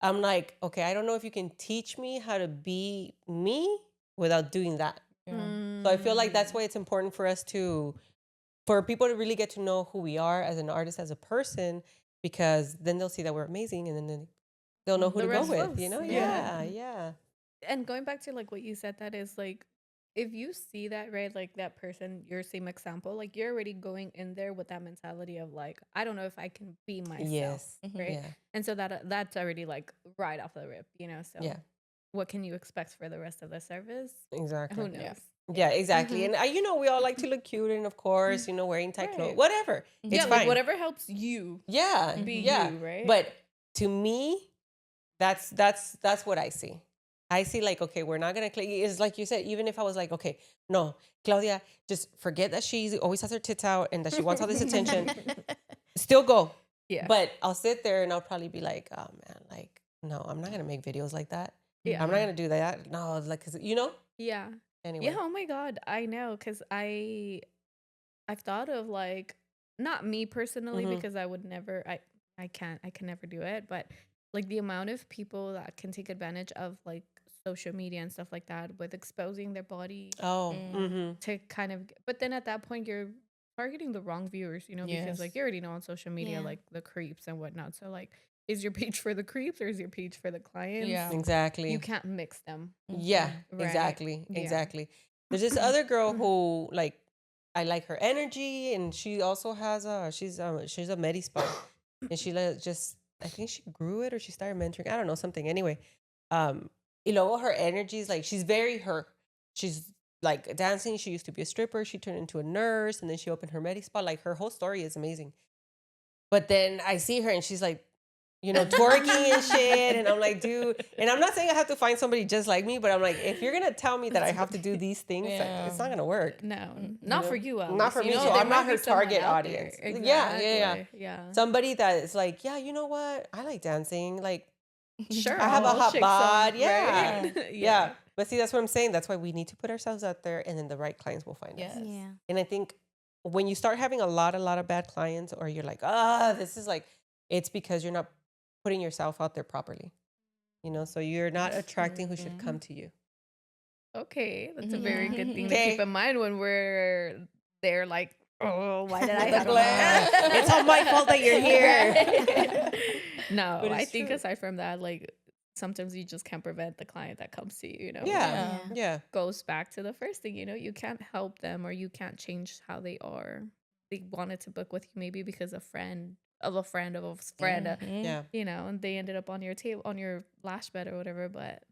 C: I'm like, okay, I don't know if you can teach me how to be me without doing that. So I feel like that's why it's important for people to really get to know who we are as an artist, as a person, because then they'll see that we're amazing, and then they'll know who
B: The
C: to go
B: rest
C: with,
B: flows.
C: you know?
B: Yeah.
C: Yeah.
B: And going back to like what you said, that is like, if you see that, right, like that person, your same example, like you're already going in there with that mentality of like, I don't know if I can be myself,
C: Yes.
B: right?
C: Yeah.
B: And so that's already like right off the rip, you know. So
C: Yeah.
B: what can you expect for the rest of the service?
C: Exactly.
B: Who knows?
C: Yeah, exactly. And you know, we all like to look cute, and of course, you know, wearing tight clothes, whatever. It's
B: Yeah,
C: fine.
B: like whatever helps you
C: Yeah,
B: be
C: yeah.
B: you, right?
C: But to me, that's what I see. I see like, okay, we're not gonna click. It's like you said, even if I was like, okay, no, Claudia, just forget that she always has her tits out and that she wants all this attention. still go.
B: Yeah.
C: But I'll sit there and I'll probably be like, oh man, like, no, I'm not gonna make videos like that.
B: Yeah.
C: I'm not gonna do that. No, like, cause you know.
B: Yeah.
C: Anyway.
B: Yeah. Oh my God. I know. Cause I've thought of like, not me personally,
C: Mhm.
B: because I would never, I can never do it. But like the amount of people that can take advantage of like social media and stuff like that with exposing their body
C: Oh.
A: Mm.
B: to kind of, but then at that point you're targeting the wrong viewers, you know, because like
A: Yes.
B: you already know on social media,
D: Yeah.
B: like the creeps and whatnot. So like, is your page for the creeps or is your page for the clients?
A: Yeah.
C: Exactly.
B: You can't mix them.
C: Yeah,
B: Right.
C: exactly.
B: Yeah.
C: Exactly. There's this other girl who like I like her energy, and she also has she's a medi spa, and she just I think she grew it or she started mentoring. I don't know, something. Anyway, you know, her energy is like she's very her. She's like dancing. She used to be a stripper. She turned into a nurse, and then she opened her medi spa. Like her whole story is amazing. But then I see her, and she's like, you know, twerking and shit. And I'm like, dude, and I'm not saying I have to find somebody just like me, but I'm like, if you're gonna tell me that I have to do these things, like, it's not gonna work.
B: No,
A: Mm,
B: not
C: know?
B: for you. At
C: Not
B: least,
C: for
B: you
C: me,
B: know,
C: so
B: there
C: I'm not
B: might be
C: her
B: someone
C: target
B: out there.
C: audience. Yeah,
B: Exactly. Yeah.
C: Somebody that is like, yeah, you know what? I like dancing. Like,
B: Sure.
C: I have a
B: I'll
C: hot
B: shake
C: bod.
B: some,
C: Yeah.
B: right?
C: Yeah. But see, that's what I'm saying. That's why we need to put ourselves out there, and then the right clients will find us.
A: Yes.
D: Yeah.
C: And I think when you start having a lot of bad clients, or you're like, this is like, it's because you're not putting yourself out there properly. You know, so you're not attracting who should come to you.
B: Okay, that's a
D: Yeah.
B: very good thing to
C: Okay.
B: keep in mind when we're there. Like, oh, why did I
A: The
B: have
A: glare.
B: to-
C: It's all my fault that you're here.
B: Right. No,
C: But
B: I
C: it's
B: think
C: true.
B: aside from that, like sometimes you just can't prevent the client that comes to you. You know,
C: Yeah.
A: Yeah.
C: Yeah.
B: goes back to the first thing. You know, you can't help them or you can't change how they are. They wanted to book with you maybe because a friend of a friend of a friend.
A: Mhm.
C: Yeah.
B: You know, and they ended up on your table, on your lash bed or whatever, but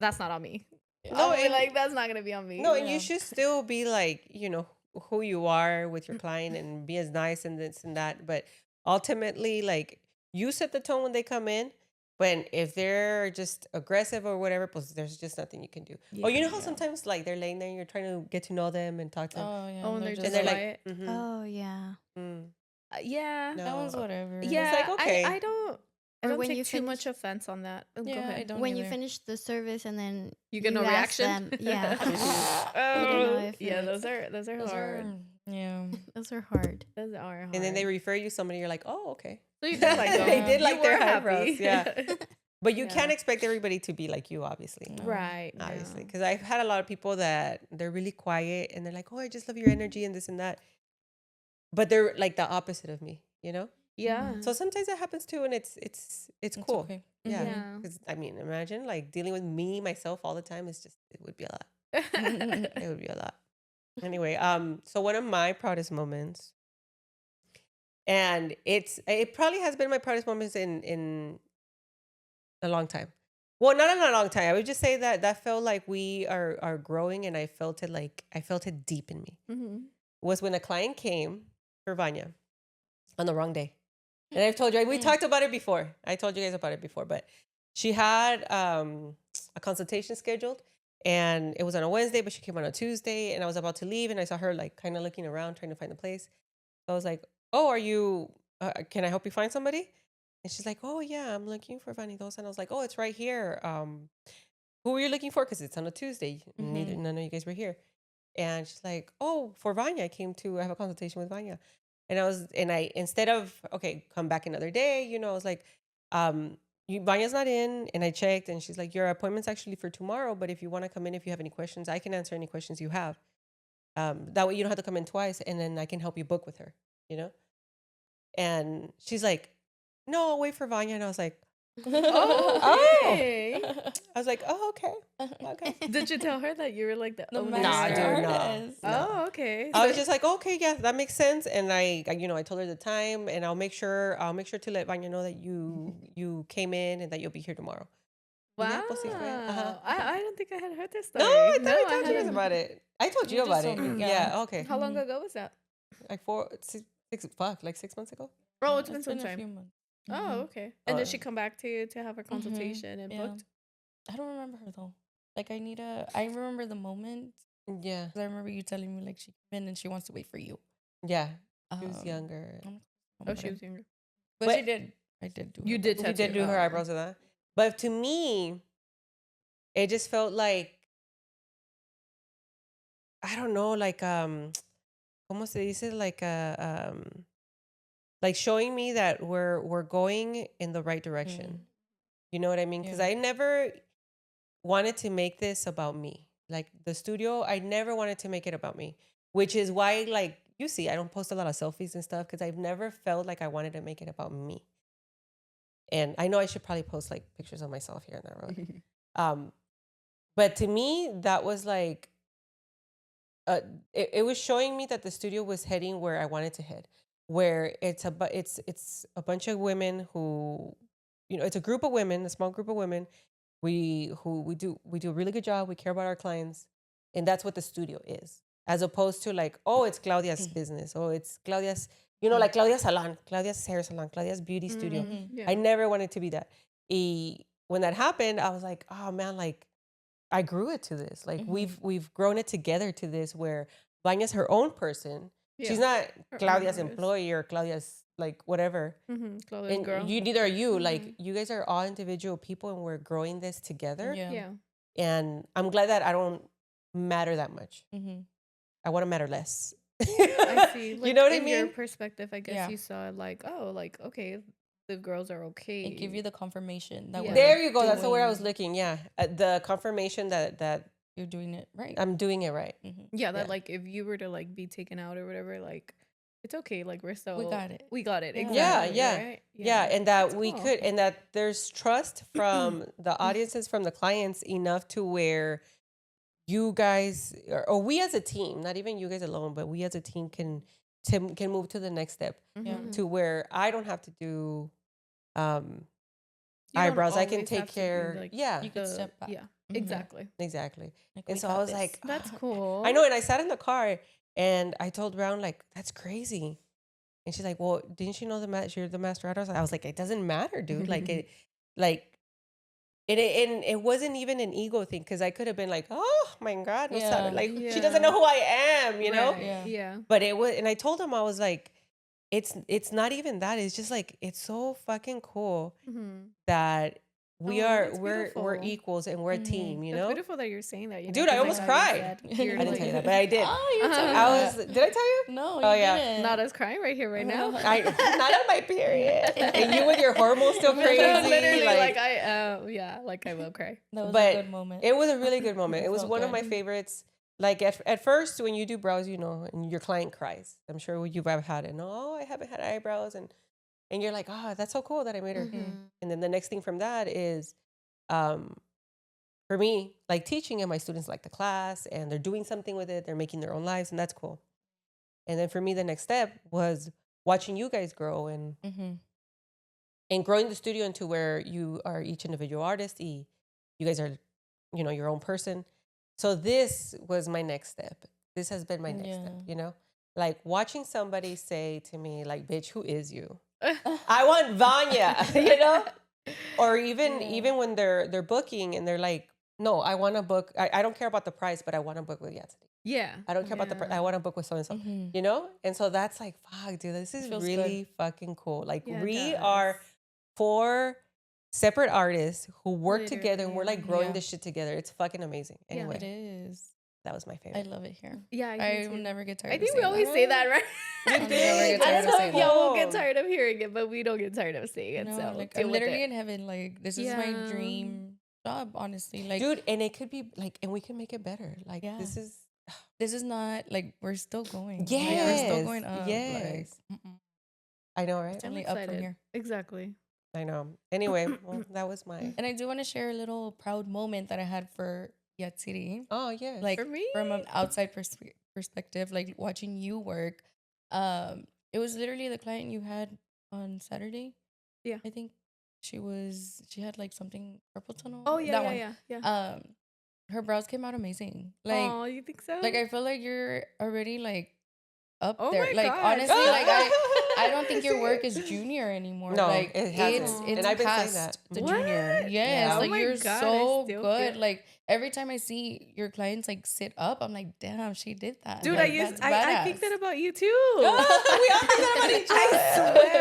B: that's not on me.
C: No,
B: I'll be
C: and-
B: like, that's not gonna be on me.
C: No, and
A: Yeah.
C: you should still be like, you know, who you are with your client and be as nice and this and that. But ultimately, like, you set the tone when they come in. But if they're just aggressive or whatever, pues there's just nothing you can do. Oh, you know how
A: Yeah.
C: sometimes like they're laying there and you're trying to get to know them and talk to them.
A: Oh yeah.
B: Oh, and they're
C: And
B: just
C: they're
B: quiet.
C: like,
D: Oh yeah.
C: mm,
B: Yeah.
C: no.
A: That one's whatever.
B: Yeah.
C: like, okay.
B: I don't
D: Or when
B: take
D: you
B: too much
D: finish-
B: offense on that. Oh, go
A: Yeah, I
B: ahead.
A: don't
D: When you
A: either.
D: finish the service and then
B: You get no
D: ask
B: reaction.
D: them- yeah.
B: Oh,
D: You don't know if
B: yeah,
D: it's-
B: those are
A: Those
B: hard.
A: are yeah.
D: Those are hard.
B: Those are hard.
C: And then they refer you to somebody, you're like, oh, okay.
B: So you did like them.
C: They did
B: You
C: like their
B: were
C: eyebrows,
B: happy.
C: yeah. But you
B: Yeah.
C: can't expect everybody to be like you, obviously.
A: No.
B: Right.
C: Obviously.
B: no.
C: Because I've had a lot of people that they're really quiet and they're like, oh, I just love your energy and this and that. But they're like the opposite of me, you know?
B: Yeah.
C: So sometimes that happens too, and it's
A: It's
C: cool.
A: okay.
C: Yeah.
B: Yeah.
C: Because I mean, imagine like dealing with me, myself all the time is just it would be a lot. It would be a lot. Anyway, so one of my proudest moments, and it probably has been my proudest moments in a long time. Well, not in a long time. I would just say that felt like we are growing, and I felt it deep in me.
B: Mhm.
C: Was when a client came for Vanya on the wrong day. And I've told you, we talked about it before. I told you guys about it before, but she had a consultation scheduled, and it was on a Wednesday, but she came on a Tuesday, and I was about to leave, and I saw her like kind of looking around, trying to find a place. So I was like, oh, are you, can I help you find somebody? And she's like, oh yeah, I'm looking for Vanidosa. And I was like, oh, it's right here. Who were you looking for? Because it's on a Tuesday. None of you guys were here. And she's like, oh, for Vanya, I came to have a consultation with Vanya. And I, instead of, okay, come back another day, you know, I was like, Vanya's not in. And I checked, and she's like, your appointment's actually for tomorrow. But if you want to come in, if you have any questions, I can answer any questions you have. That way you don't have to come in twice, and then I can help you book with her, you know? And she's like, no, I'll wait for Vanya. And I was like,
B: Oh, okay.
C: I was like, oh, okay. Okay.
B: Did you tell her that you were like the
A: The
B: owner?
C: Nah,
A: master
C: dude, no.
A: artist.
B: Oh, okay.
C: I was just like, okay, yeah, that makes sense. And I told her the time, and I'll make sure to let Vanya know that you came in and that you'll be here tomorrow.
B: Wow.
C: Yeah, pues sí fue. Ajá.
B: I don't think I had heard this story.
C: No, I thought I told you guys
B: hadn't.
C: about it. I told you
A: You just
C: about it.
A: told me,
C: Yeah.
A: yeah.
C: Okay.
B: How long ago was that?
C: Like 6 months ago.
B: Oh, it's been
A: It's
B: some
A: been a few
B: time.
A: months.
B: Oh, okay. And did she come back to have her consultation and
A: Yeah.
B: booked?
A: I don't remember her though. Like I remember the moment.
C: Yeah.
A: 'Cause I remember you telling me like she came in and she wants to wait for you.
C: Yeah. She was
A: Um,
C: younger.
A: I'm
B: Oh, she was younger.
A: But she
C: But-
A: did. I did do.
B: You
A: her
B: did
A: eyebrows.
C: You did do her eyebrows with that. But to me, it just felt like, I don't know, like ¿cómo se dice? Like showing me that we're going in the right direction. You know what I mean? Because
A: Yeah.
C: I never wanted to make this about me. Like the studio, I never wanted to make it about me, which is why, like, you see, I don't post a lot of selfies and stuff because I've never felt like I wanted to make it about me. And I know I should probably post like pictures of myself here and there. Really. But to me, that was like, it was showing me that the studio was heading where I wanted to head, where it's a bunch of women who, it's a group of women, a small group of women. We do a really good job. We care about our clients, and that's what the studio is, as opposed to like, oh, it's Claudia's business, oh, it's Claudia's, like Claudia's salon, Claudia's hair salon, Claudia's beauty studio.
B: Yeah.
C: I never wanted to be that. When that happened, I was like, oh man, like I grew it to this. Like we've grown it together to this where Vanya's her own person.
B: Yeah.
C: She's not
B: Her
C: Claudia's
B: own artist.
C: employee or Claudia's like whatever.
B: Claudia's
C: And
B: girl.
C: you neither are you. Like you guys are all individual people and we're growing this together.
A: Yeah.
B: Yeah.
C: And I'm glad that I don't matter that much. I want to matter less.
B: I see. Like,
C: you know what I
B: in your
C: mean?
B: perspective, I guess
A: Yeah.
B: you saw like, oh, like, okay, the girls are okay.
A: And give you the confirmation that
B: Yeah.
A: we're
C: There you go. That's the word I was
A: doing-
C: looking. Yeah. The confirmation that
A: You're doing it right.
C: I'm doing it right.
B: Yeah, that
C: Yeah.
B: like if you were to like be taken out or whatever, like it's okay. Like we're still
A: got it.
B: We got it.
A: Yeah.
B: Exactly.
C: Yeah,
B: Right?
C: Yeah, and that
B: That's
C: we
B: cool.
C: could, and that there's trust from the audiences, from the clients enough to where you guys, or we as a team, not even you guys alone, but we as a team can move to the next step
A: Yeah.
C: to where I don't have to do
B: You don't
C: eyebrows. I can
B: always
C: take
B: have to be,
C: care.
B: like,
C: Yeah,
A: You could step back.
B: Yeah,
A: Mhm.
B: exactly.
C: exactly.
A: Like,
C: And
A: we
C: so I
A: got
C: was
A: this.
C: like,
B: That's cool.
C: I know. And I sat in the car and I told Brown, like, that's crazy. And she's like, well, didn't you know you're the master artist? I was like, it doesn't matter, dude. It wasn't even an ego thing because I could have been like, oh my God, no
A: Yeah.
C: sabe. Like she
B: Yeah.
C: doesn't know who I am, you know?
B: Right,
A: Yeah.
B: Yeah.
C: But it was, and I told him, I was like, it's not even that. It's just like, it's so fucking cool that
B: Oh, that's
C: we're
B: beautiful.
C: equals and we're a team, you
B: It's
C: know?
B: beautiful that you're saying that. You know,
C: Dude, I
B: 'cause,
C: almost
B: like how you
C: cried.
B: said, you're
C: I didn't
B: like-
C: tell you that, but I did.
A: Oh, you
B: Uh-huh.
A: told me
C: I
A: that.
C: was, did I tell you?
A: No,
C: Oh,
A: you
C: yeah.
A: didn't.
B: Not us crying right here, right now.
C: I not on my period. And you with your hormones still crazy.
B: Literally,
C: like
B: like I will cry.
A: That was
C: But
A: a good moment.
C: it was a really good moment. It was
A: Felt
C: one of
A: good.
C: my favorites. Like at first, when you do brows, and your client cries. I'm sure you've ever had it. No, I haven't had eyebrows, and you're like, oh, that's so cool that I made her. And then the next thing from that is, for me, like teaching, and my students like the class, and they're doing something with it. They're making their own lives, and that's cool. And then for me, the next step was watching you guys grow and growing the studio into where you are each individual artist. You guys are, your own person. So this was my next step. This has been my next step, like watching somebody say to me, like, bitch, who is you? I want Vanya, or even when they're booking and they're like, no, I want to book. I don't care about the price, but I want to book with Yatsy.
B: Yeah.
C: I don't care about the price. I want to book with so-and-so, And so that's like, fuck, dude, this is
A: Feels
C: really fucking cool. Like
B: Yeah, it
C: we
B: does.
C: are 4 separate artists who work together and we're like
B: Literally,
C: growing
A: yeah.
C: this shit together. It's fucking amazing.
B: Yeah.
C: Anyway,
A: It is.
C: that was my
A: I
C: favorite.
A: love it here.
B: Yeah,
A: I will never get tired.
B: I
A: of
B: think we
A: saying
B: always
A: that.
B: say that, right?
C: You
A: I'll never
C: did.
A: get tired
B: I
A: of
B: don't know
A: saying
B: if
A: that.
B: y'all will get tired of hearing it, but we don't get tired of saying it.
A: No,
B: so
A: like
B: deal
A: I'm
B: with
A: literally
B: it.
A: in heaven. Like this is my dream job, honestly. Like,
C: Dude, and it could be like, and we can make it better. Like
A: this is not like we're still going. Like, we're
C: Yes,
A: still going up.
C: yes.
A: Like,
C: I know, right?
A: it's only up from here.
B: Exactly.
C: I know. Anyway, well, that was my.
A: And I do want to share a little proud moment that I had for Yatsiri.
C: Oh yes.
A: Like
B: For me?
A: from an outside perspective, like watching you work. It was literally the client you had on Saturday.
B: Yeah.
A: I think she had like something purple tunnel.
B: Oh yeah,
A: that
B: yeah,
A: one.
B: yeah.
A: Her brows came out amazing. Like,
B: Oh, you think so?
A: like I feel like you're already like up
B: Oh
A: there.
B: my
A: Like
B: gosh.
A: honestly, like I don't think your work is junior anymore.
C: No,
A: like
C: it hasn't.
A: it's
C: And I've been saying
A: past
C: that.
A: the
B: What?
A: junior. Yes,
C: Yeah.
B: Oh
A: like
B: my
A: you're
B: God, I
A: so
B: still
A: good.
B: feel-
A: Like every time I see your clients like sit up, I'm like, damn, she did that.
B: Dude,
A: Like,
B: I
A: that's
B: think
A: badass.
B: that about you too.
C: we all think that about each
B: I
C: other.
B: swear.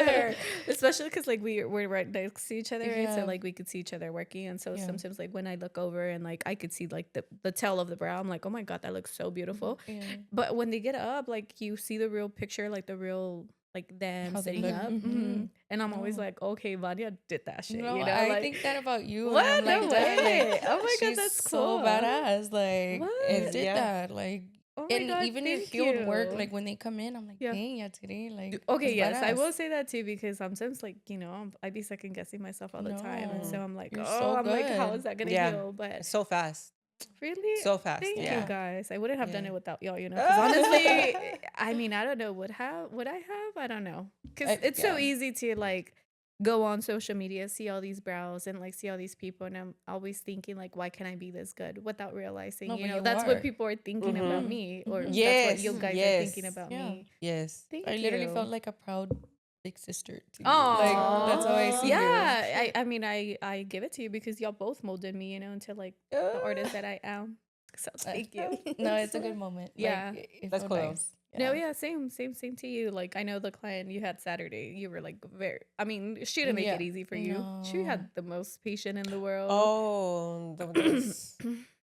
B: especially because like we're right next to each other, right? So
A: Yeah.
B: like we could see each other working, and so
A: Yeah.
B: sometimes like when I look over and like I could see like the tail of the brow, I'm like, oh my god, that looks so beautiful.
A: Yeah.
B: But when they get up, like you see the real picture, like the real like them
A: How they
B: sitting
A: look.
B: up,
A: Mhm.
B: and I'm always
A: No.
B: like, okay, Vanya did that shit,
A: No,
B: you know?
A: I
B: Like,
A: think that about you, and
B: what?
A: I'm like,
B: No
A: damn,
B: way!
A: like
B: Oh my god,
A: she's
B: that's
A: so
B: cool.
A: badass. Like, you
B: What?
A: did
C: Yeah.
A: that. Like,
B: Oh my
A: and
B: god,
A: even your
B: thank
A: field work,
B: you.
A: like when they come in, I'm like,
B: Yeah.
A: dang, yeah, today, like,
B: Okay,
A: it's
B: yes, I will
A: badass.
B: say that too because sometimes, like, you know, I be second guessing myself all the time, and so
A: No,
B: I'm like,
A: you're
B: oh,
A: so
B: I'm like, how is
A: good.
B: that gonna
C: Yeah.
B: heal? But
C: So fast.
B: really,
C: So fast.
B: thank you
C: Yeah.
B: guys. I wouldn't have done
C: Yeah.
B: it without y'all, you know. Because honestly, I mean, I don't know. Would I have? I don't know. Because it's so
A: Yeah.
B: easy to like go on social media, see all these brows, and like see all these people, and I'm always thinking like, why can I be this good? Without realizing,
A: No,
B: you
A: but
B: know,
A: you
B: that's what
A: are.
B: people are thinking about
C: Mhm.
B: me, or
A: Mhm.
B: that's what
C: Yes.
B: you guys are thinking
C: Yes.
B: about
A: Yeah.
B: me.
C: Yes.
B: Thank
A: I
B: you.
A: literally felt like a proud big sister to you.
B: Oh,
A: Like, that's how I see you.
B: yeah. I mean, I give it to you because y'all both molded me, you know, into like the artist that I am. So thank you.
A: No, it's a good moment.
B: Yeah.
A: Like, it
C: That's
A: felt
C: cool though.
A: nice.
B: No, yeah, same to you. Like I know the client you had Saturday, you were like very. I mean, she didn't make it
A: Yeah.
B: easy for you. She
A: No.
B: had the most patient in the world.
C: Oh, those.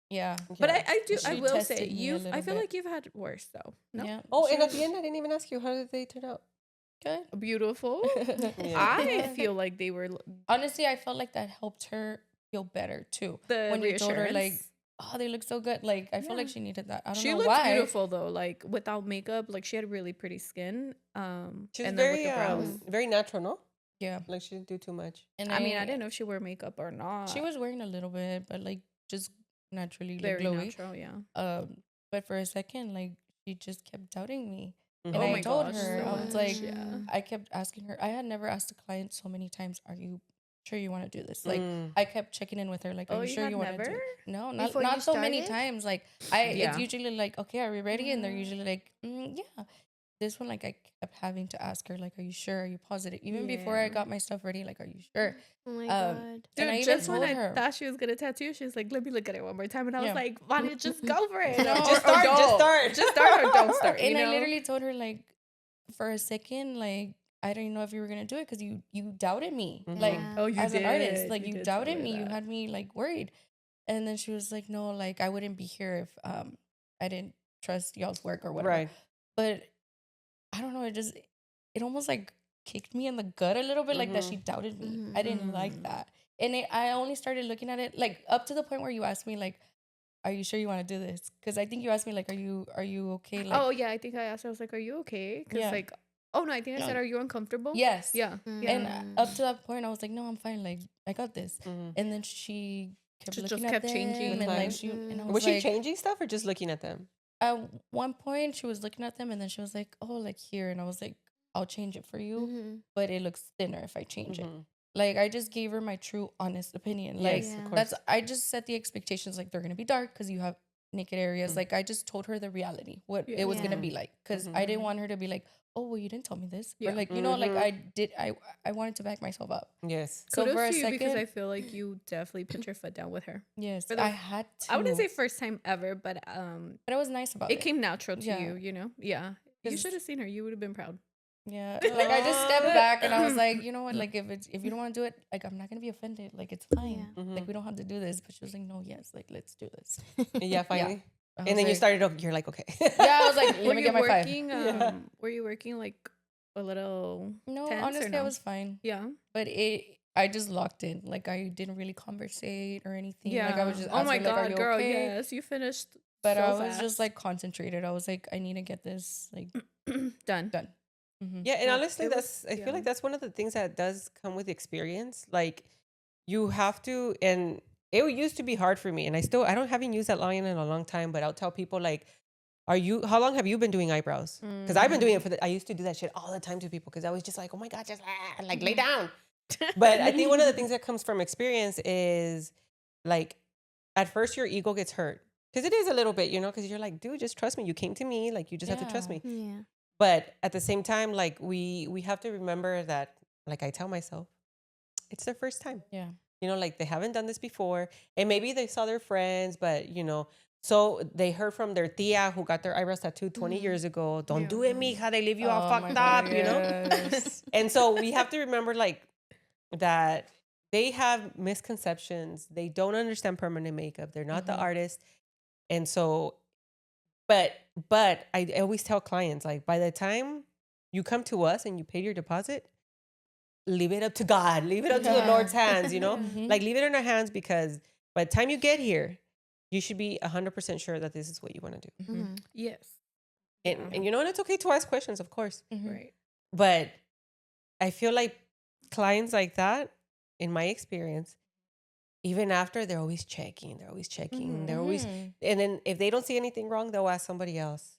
A: Yeah.
B: But
C: Yeah.
B: I
A: She
B: will say
A: tested me a
B: I
A: little
B: feel
A: bit.
B: like you've had worse though. No,
A: Yeah.
C: Oh,
A: she
C: and at
A: was
C: the end, I didn't even ask you. How did they turn out?
A: good.
B: beautiful.
C: Yeah.
B: I
A: Yeah.
B: feel like they were
A: Honestly, I felt like that helped her feel better too.
B: the
A: When you told her like,
B: reassurance.
A: oh, they look so good. Like, I felt like
B: Yeah.
A: she needed that. I don't
B: She
A: know
B: looked
A: why.
B: beautiful though, like without makeup. Like she had really pretty skin.
C: She was
B: And then with
C: very
B: the brows.
C: very natural, no?
A: Yeah.
C: Like she didn't do too much.
A: And
B: I mean, I didn't know if she wore makeup or not.
A: She was wearing a little bit, but like just naturally like
B: very
A: glowy.
B: natural, yeah.
A: But for a second, like she just kept doubting me.
C: Mhm.
A: And
B: Oh
A: I
B: my
A: told
B: gosh,
A: her,
B: so
A: I was
B: much,
A: like,
B: yeah.
A: I kept asking her. I had never asked a client so many times, "Are you sure you want to do this?" Like,
C: Mm.
A: I kept checking in with her, like, "Are
B: Oh,
A: you
B: you
A: sure
B: had
A: you want to do?"
B: never?
A: No, not
D: Before you
A: not so many
D: started?
A: times. Like,
B: Yeah.
A: it's usually like, "Okay, are we ready?" And they're
B: Yeah.
A: usually like, "Yeah." This one, like, I kept having to ask her, like, "Are you sure? Are you positive?" Even before I
B: Yeah.
A: got my stuff ready, like, "Are you sure?"
D: Oh my
A: Um,
D: god.
A: and I
B: Dude,
A: even
B: just when
A: told
B: I
A: her,
B: thought she was gonna tattoo, she was like, "Let me look at it one more time," and I was
A: Yeah.
B: like, "Vanya, just go for it."
A: No,
B: Or-
C: Just
B: or
C: start, just
B: don't.
C: start.
B: Just start or don't start.
A: and
B: you
A: I
B: know?
A: literally told her, like, for a second, like, I didn't know if you were gonna do it because you doubted me,
C: Mhm.
A: like,
D: Yeah.
B: Oh, you
A: as an artist,
B: did.
A: like, you
B: did tell
A: doubted me. You
B: that.
A: had me like worried, and then she was like, "No, like, I wouldn't be here if I didn't trust y'all's work or whatever."
C: Right.
A: But I don't know. It almost like kicked me in the gut a little bit, like that she
C: Mhm.
A: doubted me.
D: Mhm.
A: I didn't like
B: Mm.
A: that, and I only started looking at it like up to the point where you asked me like, "Are you sure you want to do this?" Because I think you asked me like, are you okay?" Like,
B: Oh yeah, I think I asked her. I was like, "Are you okay?" Because
A: Yeah.
B: like, oh no, I think I said,
A: No.
B: "Are you uncomfortable?"
A: Yes.
B: Yeah.
A: And
B: Yeah.
A: up to that point, I was like, "No, I'm fine. Like, I got this."
C: Mhm.
A: And then she kept
B: She
A: looking
B: just
A: at
B: kept
A: them,
B: changing.
A: and like
C: Mhm.
A: and I
D: Mm.
C: Was
A: was
C: she
A: like,
C: changing stuff or just looking at them?
A: at one point, she was looking at them, and then she was like, "Oh, like here," and I was like, "I'll change it for you,
D: Mhm.
A: but it looks thinner if I change it."
C: Mhm.
A: Like, I just gave her my true, honest opinion. Like,
C: Yes, of
D: Yeah.
C: course.
A: that's I just set the expectations like they're gonna be dark because you have naked areas.
C: Mhm.
A: Like, I just told her the reality, what
B: Yeah.
A: it was gonna
D: Yeah.
A: be like, because
C: Mhm.
A: I didn't want her to be like, "Oh, well, you didn't tell me this,"
B: Yeah.
A: or like, you know, like
C: Mhm.
A: I wanted to back myself up.
C: Yes.
A: So
B: Kudos
A: for a
B: to you because I
A: second,
B: feel like you definitely put your foot down with her.
A: yes,
B: For the
A: I had to.
B: I wouldn't say first time ever, but
A: but I was nice about
B: it
A: it.
B: came natural to
A: Yeah.
B: you, you know? Yeah. You
A: 'Cause-
B: should have seen her. You would have been proud.
A: Yeah, like I just stepped
C: But-
A: back and I was like, you know what, like if you don't want to do it, like I'm not gonna be offended. Like it's fine.
D: Yeah.
A: Like we don't have to do this. But she was like, no, yes, like let's do this.
C: Yeah, finally.
A: I
C: And
A: was
C: then you
A: like-
C: started up, you're like, okay.
A: Yeah, I was like, let
B: Were
A: me
B: you
A: get my five.
B: working?
C: Yeah.
B: Were you working like a little?
A: No,
B: tense or
A: honestly, I
B: no?
A: was fine.
B: Yeah.
A: But I just locked in. Like I didn't really conversate or anything.
B: Yeah.
A: Like I was just
B: oh my
A: asking, like, are
B: god,
A: you
B: girl!
A: okay?
B: Yes, you finished.
A: But
B: so
A: I was
B: fast.
A: just like concentrated. I was like, I need to get this like
B: done.
A: done. Mhm.
C: Yeah, and
B: Yeah,
C: honestly,
B: it was-
C: I feel
B: yeah.
C: like that's one of the things that does come with experience. Like you have to, and it used to be hard for me, and I haven't used that line in a long time, but I'll tell people like, how long have you been doing eyebrows? Because I've been doing it I used to do that shit all the time to people because I was just like, oh my God, just like lay down. But I think one of the things that comes from experience is like, at first your ego gets hurt. Because it is a little bit, you know, because you're like, dude, just trust me. You came to me, like you just have to trust
A: Yeah.
C: me.
D: Yeah.
C: But at the same time, like we have to remember that, like I tell myself, it's their first time.
A: Yeah.
C: You know, like they haven't done this before. And maybe they saw their friends, but you know, So they heard from their tia who got their eyebrows tattooed 20 years ago. Don't do it, mija. They leave you all
A: Oh my
C: fucked
A: God,
C: up, you know?
A: yes.
C: And so we have to remember like that they have misconceptions. They don't understand permanent makeup. They're not the artist. And so, but I always tell clients, like, by the time you come to us and you pay your deposit, leave it up to God. Leave it up to the Lord's hands, you know? Like, leave it in our hands, because by the time you get here, you should be 100% sure that this is what you want to do.
B: Yes.
C: And you know, and it's okay to ask questions, of course.
B: Right.
C: But I feel like clients like that, in my experience, even after, they're always checking. They're always checking. They're always, and then if they don't see anything wrong, they'll ask somebody else.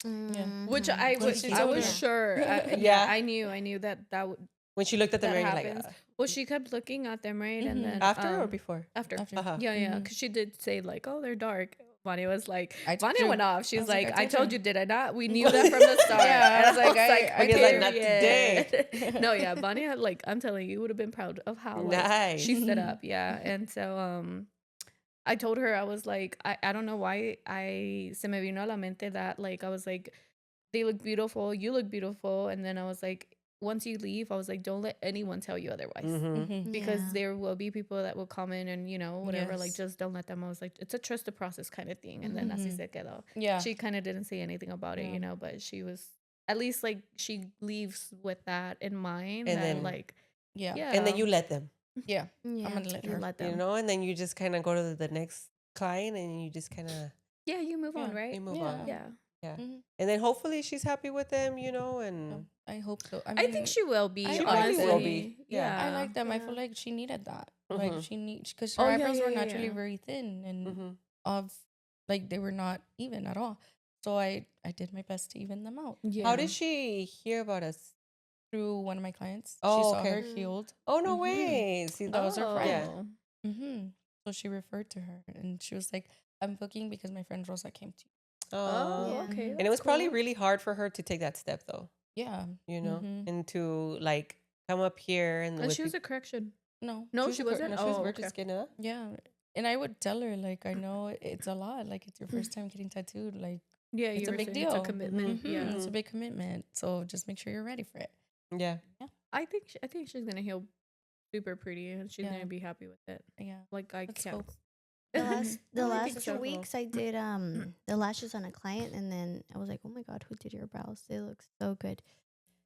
B: Which I was, I was sure.
C: Yeah.
B: I knew that would.
C: When she looked at the
B: That
C: mirror, you're
B: happens.
C: like,
B: Well, she kept looking at them, right? And then
C: after or before?
B: After.
C: Uh-huh.
B: Yeah. Because she did say like, "Oh, they're dark." Vanya was like,
A: I told
B: Vanya
A: you.
B: went off. She's
A: I was like,
B: like,
A: I
B: "I
A: told
B: told
A: you."
B: you, did I not? We knew that from the start."
A: Yeah,
B: And
A: I was like,
B: I
C: was like, not
B: "Period." No, yeah, Vanya, like, I'm telling you, would have been proud of how like,
C: Nice.
B: she stood up. Yeah, and so I told her, I was like, I don't know why se me vino a la mente that like I was like, they look beautiful, you look beautiful, and then I was like, once you leave, I was like, don't let anyone tell you otherwise. Because there will be people that will come in and, you know, whatever, like,
A: Yes.
B: just don't let them. I was like, it's a trust the process kind of thing. And then así se quedó.
A: Yeah.
B: She kind of didn't say anything about it, you know, but she was, at least, like, she leaves with that in mind.
C: And
B: that,
C: then-
B: like,
A: Yeah.
C: And then you let them,
A: Yeah.
D: Yeah.
A: I'm gonna let
B: you
A: her.
B: let them.
C: you know, and then you just kind of go to the next client and you just kind of,
B: Yeah, you move on,
A: Yeah.
B: right?
C: you move
A: Yeah.
C: on.
B: Yeah.
C: Yeah.
A: Mhm.
C: And then hopefully she's happy with them, you know, and
A: I hope so.
B: I think she will be.
A: She
C: probably
B: honestly.
C: will be.
B: Yeah.
C: Yeah.
A: I like them. I feel
B: yeah.
A: like she needed that. Like
C: Mhm.
A: she needs, because her
B: Oh, yeah,
A: eyebrows were
B: yeah,
A: naturally
B: yeah.
A: very thin and
C: Mhm.
A: of like they were not even at all. So I did my best to even them out
B: Yeah.
C: How did she hear about us?
A: through one of my clients.
C: Oh,
A: She saw
C: okay.
A: her healed.
C: Oh, no
A: Mhm.
C: way. See,
A: That was her friend.
C: Yeah.
A: So she referred to her and she was like, "I'm booking because my friend Rosa came to you."
B: Oh,
D: Yeah.
B: okay.
C: And it was probably really hard for her to take that step, though,
A: Yeah.
C: you know,
A: Mhm.
C: and to like come up here and
B: And
C: with
B: she was a
C: peop-
B: correction.
A: No.
B: No,
C: was
B: she
C: a cor-
B: wasn't.
C: No, she was
B: Oh,
C: virgin
B: okay.
C: skin, huh?
A: Yeah. And I would tell her, like, I know it's a lot. Like, it's your first time getting tattooed. Like,
B: Yeah,
A: it's
B: you
A: a
B: were
A: big
B: saying
A: deal.
B: It's a commitment.
A: Mhm.
B: Yeah.
A: It's a big commitment. So just make sure you're ready for it.
C: Yeah.
B: I think she's gonna heal super pretty and she's
A: Yeah.
B: gonna be happy with it.
A: Yeah.
B: Like I
A: Let's
B: can't.
A: hope.
D: The last
B: No, I think
D: 2
B: so.
D: weeks I did the lashes on a client, and then I was like, oh my god, who did your brows? They look so good.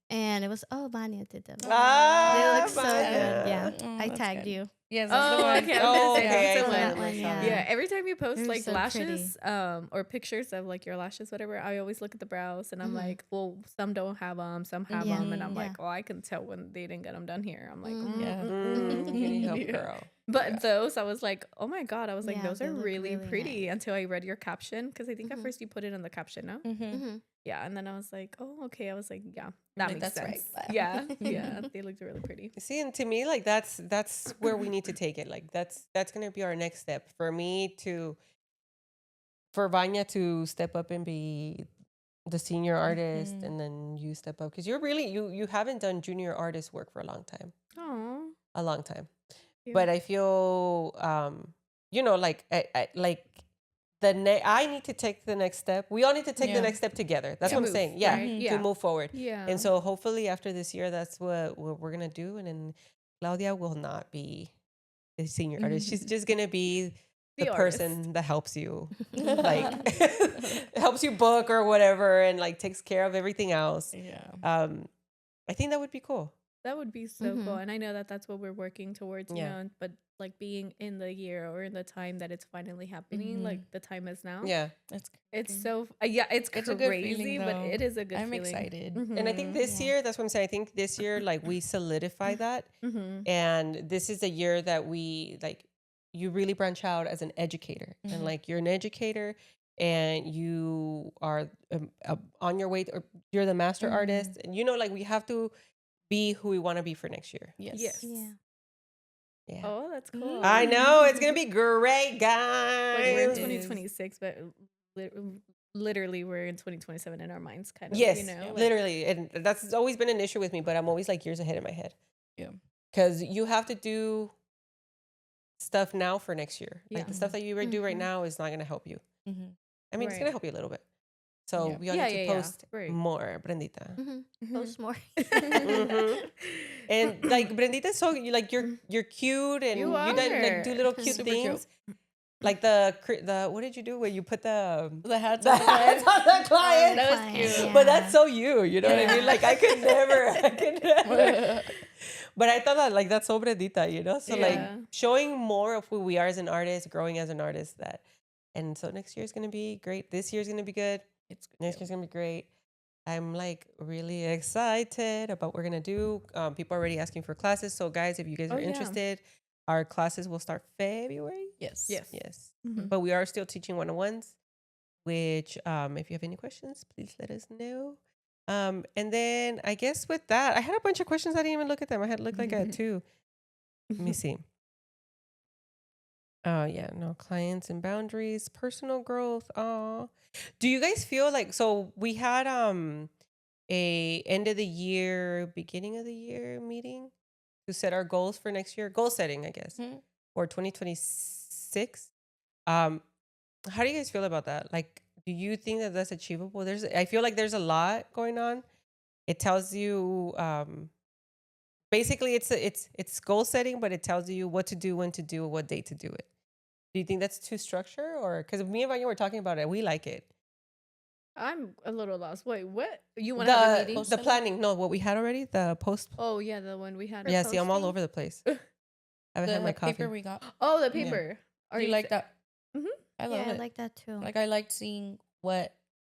D: And it was, oh, Vanya did them. They
C: Ah,
D: look so good. Yeah,
A: Oh,
D: I
A: that's
D: tagged
A: good.
D: you.
A: Yes, that's the
B: Oh,
A: one.
B: okay. I was gonna say,
C: okay.
B: that's
D: So
B: the
D: that
B: one.
D: one, yeah.
B: Yeah, every time you post
D: They're
B: like
D: so
B: lashes, or pictures of like your lashes, whatever, I always look at the brows and I'm like, well, some don't have them, some have
D: Yeah.
B: them, and I'm
D: Yeah.
B: like, oh, I can tell when they didn't get them done here. I'm like,
A: Yeah.
C: You need help,
B: Yeah.
C: girl.
B: But those, I was like, oh my god, I was like,
D: Yeah,
B: those
D: they
B: are
D: look
B: really
D: really
B: pretty
D: nice.
B: until I read your caption, because I think at first you put it in the caption, no?
A: Mm-hmm.
B: Yeah, and then I was like, oh, okay. I was like, yeah, that
A: Like,
B: makes
A: that's
B: sense.
A: right.
B: Yeah, yeah, they looked really pretty.
C: See, and to me, like that's where we need to take it. Like that's gonna be our next step. For Vanya to step up and be the senior artist, and then you step up, because you're really you haven't done junior artist work for a long time.
B: Oh,
C: A long time.
B: Yeah.
C: But I feel you know, like I like I need to take the next step. We all need to take the
A: Yeah.
C: next step together. That's
B: To
C: what I'm
B: move,
C: saying. Yeah,
B: right?
C: to
B: Yeah.
C: move forward.
B: Yeah.
C: And so hopefully after this year, that's what we're gonna do. And then Claudia will not be the senior artist. She's just gonna be the
B: The
C: person that helps you, like helps you book or whatever, and like takes care of everything else.
A: Yeah.
C: I think that would be cool.
B: That would be so cool. And I know that that's what we're working towards, you
C: Yeah.
B: know, but like being in the year or in the time that it's finally happening, like the time is now.
C: Yeah.
A: That's
B: It's
A: crazy.
B: so, yeah, it's
A: It's a good
B: crazy,
A: feeling,
B: but
A: though.
B: it is a good
A: I'm
B: feeling.
A: excited.
C: And I think this year, that's what I'm saying. I think this year, like, we solidify that. And this is a year that we, like, you really branch out as an educator. And, like, you're an educator and you are on your way, or you're the master artist. And, you know, like, we have to be who we want to be for next year.
A: Yes.
D: Yeah.
C: Yeah.
B: Oh, that's cool.
C: I know. It's going to be great,
B: Like
C: guys.
B: we're in
A: It is.
B: 2026, but literally we're in 2027 in our minds, kind of.
C: Yes,
B: You know, like,
C: literally. And that's always been an issue with me, but I'm always like years ahead in my head.
A: Yeah.
C: Because you have to do stuff now for next year. Like the
B: Yeah.
C: stuff that you do right now is not going to help you.
A: Mm-hmm.
C: I mean, it's gonna
B: Right.
C: help you a little bit. So
A: Yeah.
C: we all
B: Yeah,
C: need to
B: yeah, yeah.
C: post
B: Right.
C: more, Brendita.
D: Post more.
C: Mhm. And like Brendita, so you're cute and
B: You
C: you like do
B: are.
C: little cute
A: Super cute.
C: things. Like the what did you do where you put
A: The hats
C: the
A: on the
C: hats
A: client.
C: on the client?
B: That was
D: Client,
B: cute.
C: But that's
D: yeah.
C: so you know what I mean?
B: Yeah.
C: Like I could never, I could never. But I thought that like that's so Brendita, you know? So like
B: Yeah.
C: showing more of who we are as an artist, growing as an artist that and so next year's gonna be great. This year's gonna be good.
A: It's good.
C: Next year's gonna be great. I'm like really excited about what we're gonna do. People are already asking for classes. So guys, if you guys
B: Oh,
C: are
B: yeah.
C: interested, our classes will start February.
A: Yes.
B: Yes.
C: Yes.
B: Mhm.
C: But we are still teaching one-on-ones, which if you have any questions, please let us know. And then I guess with that, I had a bunch of questions. I didn't even look at them. I had looked like I had two. Let me see. Oh yeah, no clients and boundaries, personal growth. Oh, do you guys feel like so we had a end of the year, beginning of the year meeting to set our goals for next year? Goal setting, I guess,
A: Mhm.
C: for 2026. Um, how do you guys feel about that? Like, do you think that that's achievable? I feel like there's a lot going on. It tells you, basically, it's goal setting, but it tells you what to do, when to do, what date to do it. Do you think that's too structure, or because me and Vanya were talking about it, we like it.
B: I'm a little lost. Wait, what? You want to have a
C: The
B: meeting?
A: Post
C: the
A: setting?
C: planning, no, what we had already, the post.
B: Oh, yeah, the one we had.
C: Yeah, see, I'm all
B: posting?
C: over the place. I haven't had my
A: The
C: coffee.
A: paper we got.
B: Oh, the
C: Yeah.
B: paper.
A: Do you like that?
B: Mhm.
A: I love
D: Yeah, I
A: it.
D: like that too.
A: Like I liked seeing what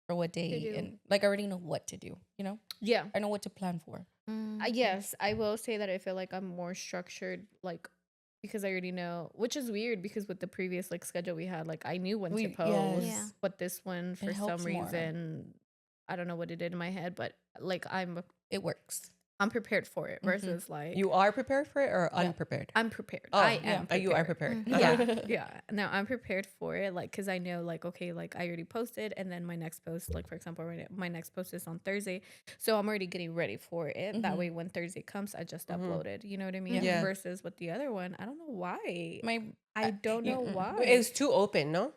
A: or what day
B: do.
A: and like I already know what to do. You know,
B: Yeah.
A: I know what to plan for.
D: Mhm.
B: Yes, I will say that I feel like I'm more structured, like because I already know, which is weird because with the previous like schedule we had, like I knew when to
A: Yes.
B: post,
D: Yeah.
B: but this one for
A: helps
B: some
A: more.
B: reason, I don't know what it did in my head, but like
A: It works.
B: I'm prepared for it versus like
C: You are prepared for it or
A: Yeah.
C: unprepared?
B: I'm prepared.
C: Oh,
B: I
A: yeah.
B: am.
C: Oh, you are
B: prepared.
C: prepared.
D: Mhm.
B: Yeah, yeah. No, I'm prepared for it, like, cause I know, like, okay, like I already posted, and then my next post, like for example, my next post is on Thursday, so I'm already getting ready for it. That
A: Mhm.
B: way, when Thursday comes, I just
C: Mhm.
B: upload it. You know what I mean?
C: Yeah.
B: Versus with the other one, I don't know why.
A: My
B: I don't know why.
C: It's too open, no?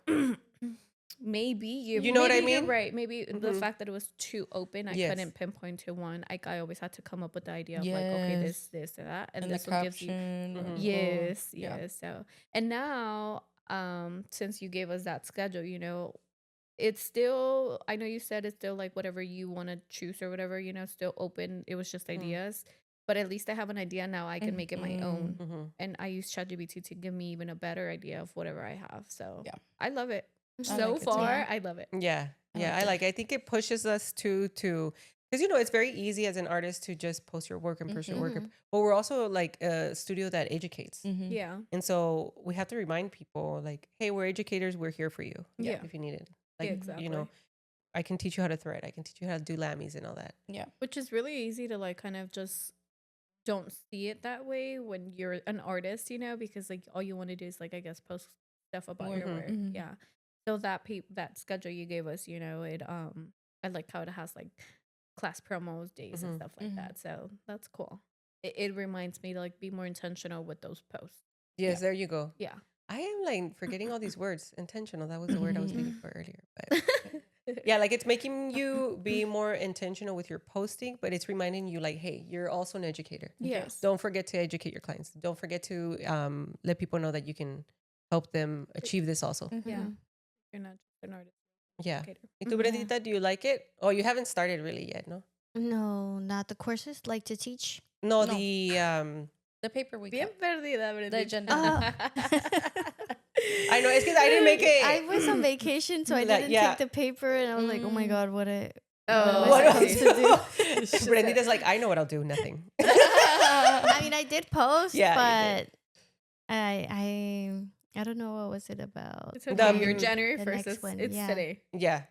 B: Maybe
C: You know what I
B: maybe you're
C: mean?
B: right. Maybe the
C: Mhm.
B: fact that it was too open, I
C: Yes.
B: couldn't pinpoint to one. I always had to come up with the idea of like, okay,
A: Yes.
B: this, and that, and
A: and the
B: this one gives you
A: caption.
C: Mhm.
B: yes,
A: Yeah.
B: yes. So, and now, since you gave us that schedule, it's still, I know you said it's still like whatever you want to choose or whatever, still open. It was just ideas, but at least I have an idea now. I can make it my own.
C: Mhm.
B: And I use ChatGPT to give me even a better idea of whatever I have. So,
A: Yeah.
B: I love it.
A: I
B: So
A: like it too.
B: far,
D: Yeah.
B: I love it.
C: Yeah.
A: I
C: Yeah.
A: like it.
C: I think it pushes us to because it's very easy as an artist to just post your work and post your work.
D: Mhm.
C: But we're also like a studio that educates.
A: Mhm.
B: Yeah.
C: And so we have to remind people like, hey, we're educators, we're here for you.
B: Yeah.
C: If you need it.
B: Yeah,
C: Like,
B: exactly.
C: I can teach you how to thread. I can teach you how to do lammies and all that.
A: Yeah.
B: Which is really easy to like kind of just don't see it that way when you're an artist, because like all you want to do is like I guess post stuff about your
A: Work.
B: work.
A: Mhm.
B: Yeah. So that schedule you gave us, it I like how it has like class promos, days and
C: Mhm.
B: stuff like
A: Mhm.
B: that. So that's cool. It reminds me to like be more intentional with those posts.
C: Yes, there you go.
B: Yeah.
C: I am like forgetting all these words. Intentional. That was the word I was looking for earlier. But
B: Yeah.
C: yeah, like it's making you be more intentional with your posting, but it's reminding you like, hey, you're also an educator.
B: Yes.
C: Don't forget to educate your clients. Don't forget to let people know that you can help them achieve this also.
B: Yeah.
D: Mhm.
B: You're not just an artist.
C: Yeah.
B: Educator.
C: ¿Y tú,
B: Mhm.
C: Brendita, do you like it? Oh, you haven't started really yet, no?
D: No, not the courses. Like to teach.
C: No,
A: No.
C: the
A: The paper we
B: Bien
A: got.
B: perdida, Brendita.
A: agenda.
C: I know it's because I didn't make it.
D: I was on vacation, so I
C: Like,
D: didn't
C: yeah.
D: take the paper, and I was like, oh my
A: Mm.
D: god, what am
C: What
D: I
C: do I
D: supposed to do?
C: do? Brendita's like, I know what I'll do. Nothing.
D: I mean, I did post,
C: Yeah, you
D: but I don't know what was it about.
B: It's okay. Your
C: The-
B: January
D: the
B: 1st.
D: next one,
B: It's
D: yeah.
B: today.
C: Yeah.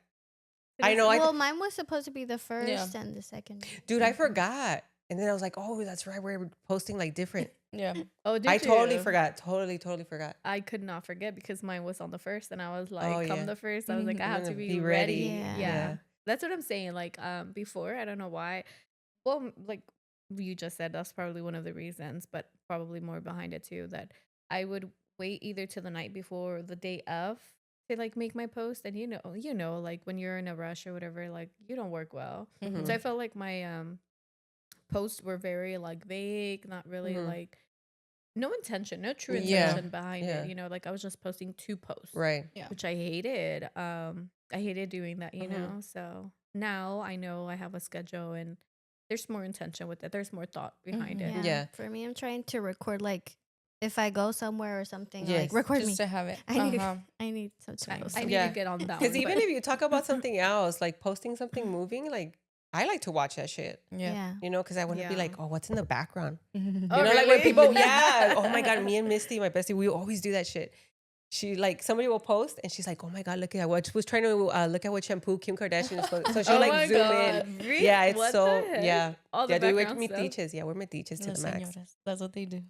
C: I know.
D: Well, mine was supposed to be the first
A: Yeah.
D: and the second.
C: Dude, I forgot. And then I was like, oh, that's right. We're posting like different.
A: Yeah.
B: Oh, did
C: I
B: you?
C: totally forgot. Totally forgot.
B: I could not forget because mine was on the first, and I was like,
C: yeah.
B: the first. I was like, I
A: Mhm.
B: have
C: I'm
B: to
C: gonna
B: be
C: be
B: ready.
C: ready.
D: Yeah.
B: Yeah. That's what I'm saying. Like, before, I don't know why. Well, like you just said, that's probably one of the reasons, but probably more behind it too. That I would wait either to the night before or the day of to like make my post, and like when you're in a rush or whatever, like you don't work well.
A: Mhm.
B: So I felt like my posts were very like vague, not really like no intention, no true
C: Yeah.
B: intention behind
C: Yeah.
B: it. Like I was just posting to post,
C: Right.
A: Yeah.
B: which I hated. I hated doing that,
C: Mhm.
B: So now I know I have a schedule and there's more intention with it. There's more thought behind
A: Mhm.
B: it.
C: Yeah.
D: For me, I'm trying to record like if I go somewhere or something,
C: Yes.
D: like record
A: Just
D: me.
A: to have it.
D: I need
A: Uh-huh.
D: I need some to
B: I,
D: post
B: I need
C: Yeah.
B: to get on that one.
C: Because even
B: but-
C: if you talk about something else, like posting something moving, like I like to watch that shit.
A: Yeah.
C: Because I want to be
B: Yeah.
C: like, oh, what's in the background?
B: Oh,
C: Like when
B: really?
C: people, yeah. Oh my God, me and Misty, my bestie, we always do that shit. She like somebody will post and she's like, oh my God, look at what was trying to look at what shampoo Kim Kardashian is. So she'll
B: Oh
C: like
B: my
C: zoom
B: God,
C: in.
B: really?
C: Yeah, it's
B: What
C: so
B: the heck?
C: yeah.
B: All the
C: Yeah, dude, we're
B: background stuff?
C: metiches. Yeah, we're metiches to
A: Las
C: the max.
A: señoras. That's what they do.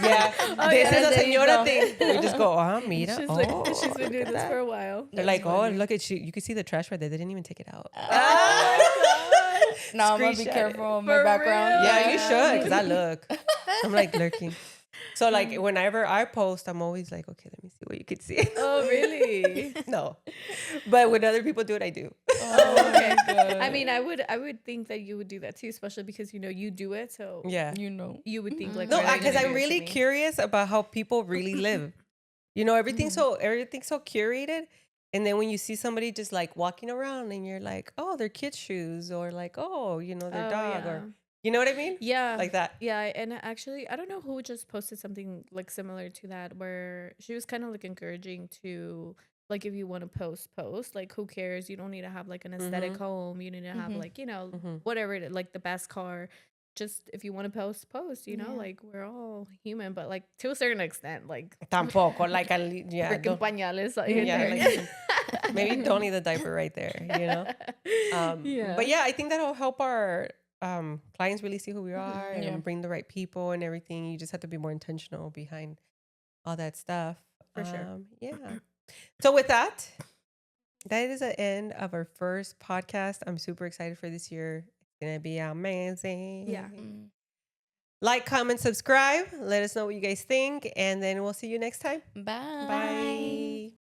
C: Yeah,
B: Oh,
C: this
B: yeah,
C: is a
A: there you
C: señora
A: go.
C: thing. We just go, oh, mira.
B: She's,
C: Oh,
B: she's been
C: look
B: doing
C: at
B: this
C: that.
B: for a while.
C: They're like, oh, look at you. You can see the trash right there. They didn't even take it out.
B: Oh
A: Now I'm gonna be
C: Screenshot
A: careful
C: it.
A: of my
B: For
A: background.
B: real?
C: Yeah, you
B: Yeah.
C: should, because I look. I'm like lurking. So like whenever I post, I'm always like, okay, let me see what you can see.
B: Oh, really?
C: No. But when other people do it, I do.
B: Oh, okay.
A: my God.
B: I mean, I would think that you would do that too, especially because you do it, so
C: Yeah.
B: you would think like
C: No,
B: why are they
C: because
B: gonna
C: I'm
B: do it to
C: really
B: me?
C: curious about how people really live. Everything's so curated. And then when you see somebody just like walking around and you're like, oh, their kids' shoes, or like, oh, their
B: Oh,
C: dog,
B: yeah.
C: or you know what I mean?
B: Yeah.
C: Like that.
B: Yeah, and actually, I don't know who just posted something like similar to that, where she was kind of like encouraging to like if you want to post. Like, who cares? You don't need to have like an aesthetic home. You need to have like whatever it is, like the best car. Just if you want to post.
D: Yeah.
B: Like we're all human, but like to a certain extent, like
C: Tampoco. Like, yeah.
B: freaking pañales.
C: Yeah, maybe don't need the diaper right there,
B: Yeah.
C: But yeah, I think that'll help our clients really see who we are and
A: Yeah.
C: bring the right people and everything. You just have to be more intentional behind all that stuff.
B: For sure.
C: Yeah. So with that is the end of our first podcast. I'm super excited for this year. It's gonna be amazing.
B: Yeah.
C: Like, comment, subscribe. Let us know what you guys think, and then we'll see you next time.
A: Bye.
C: Bye.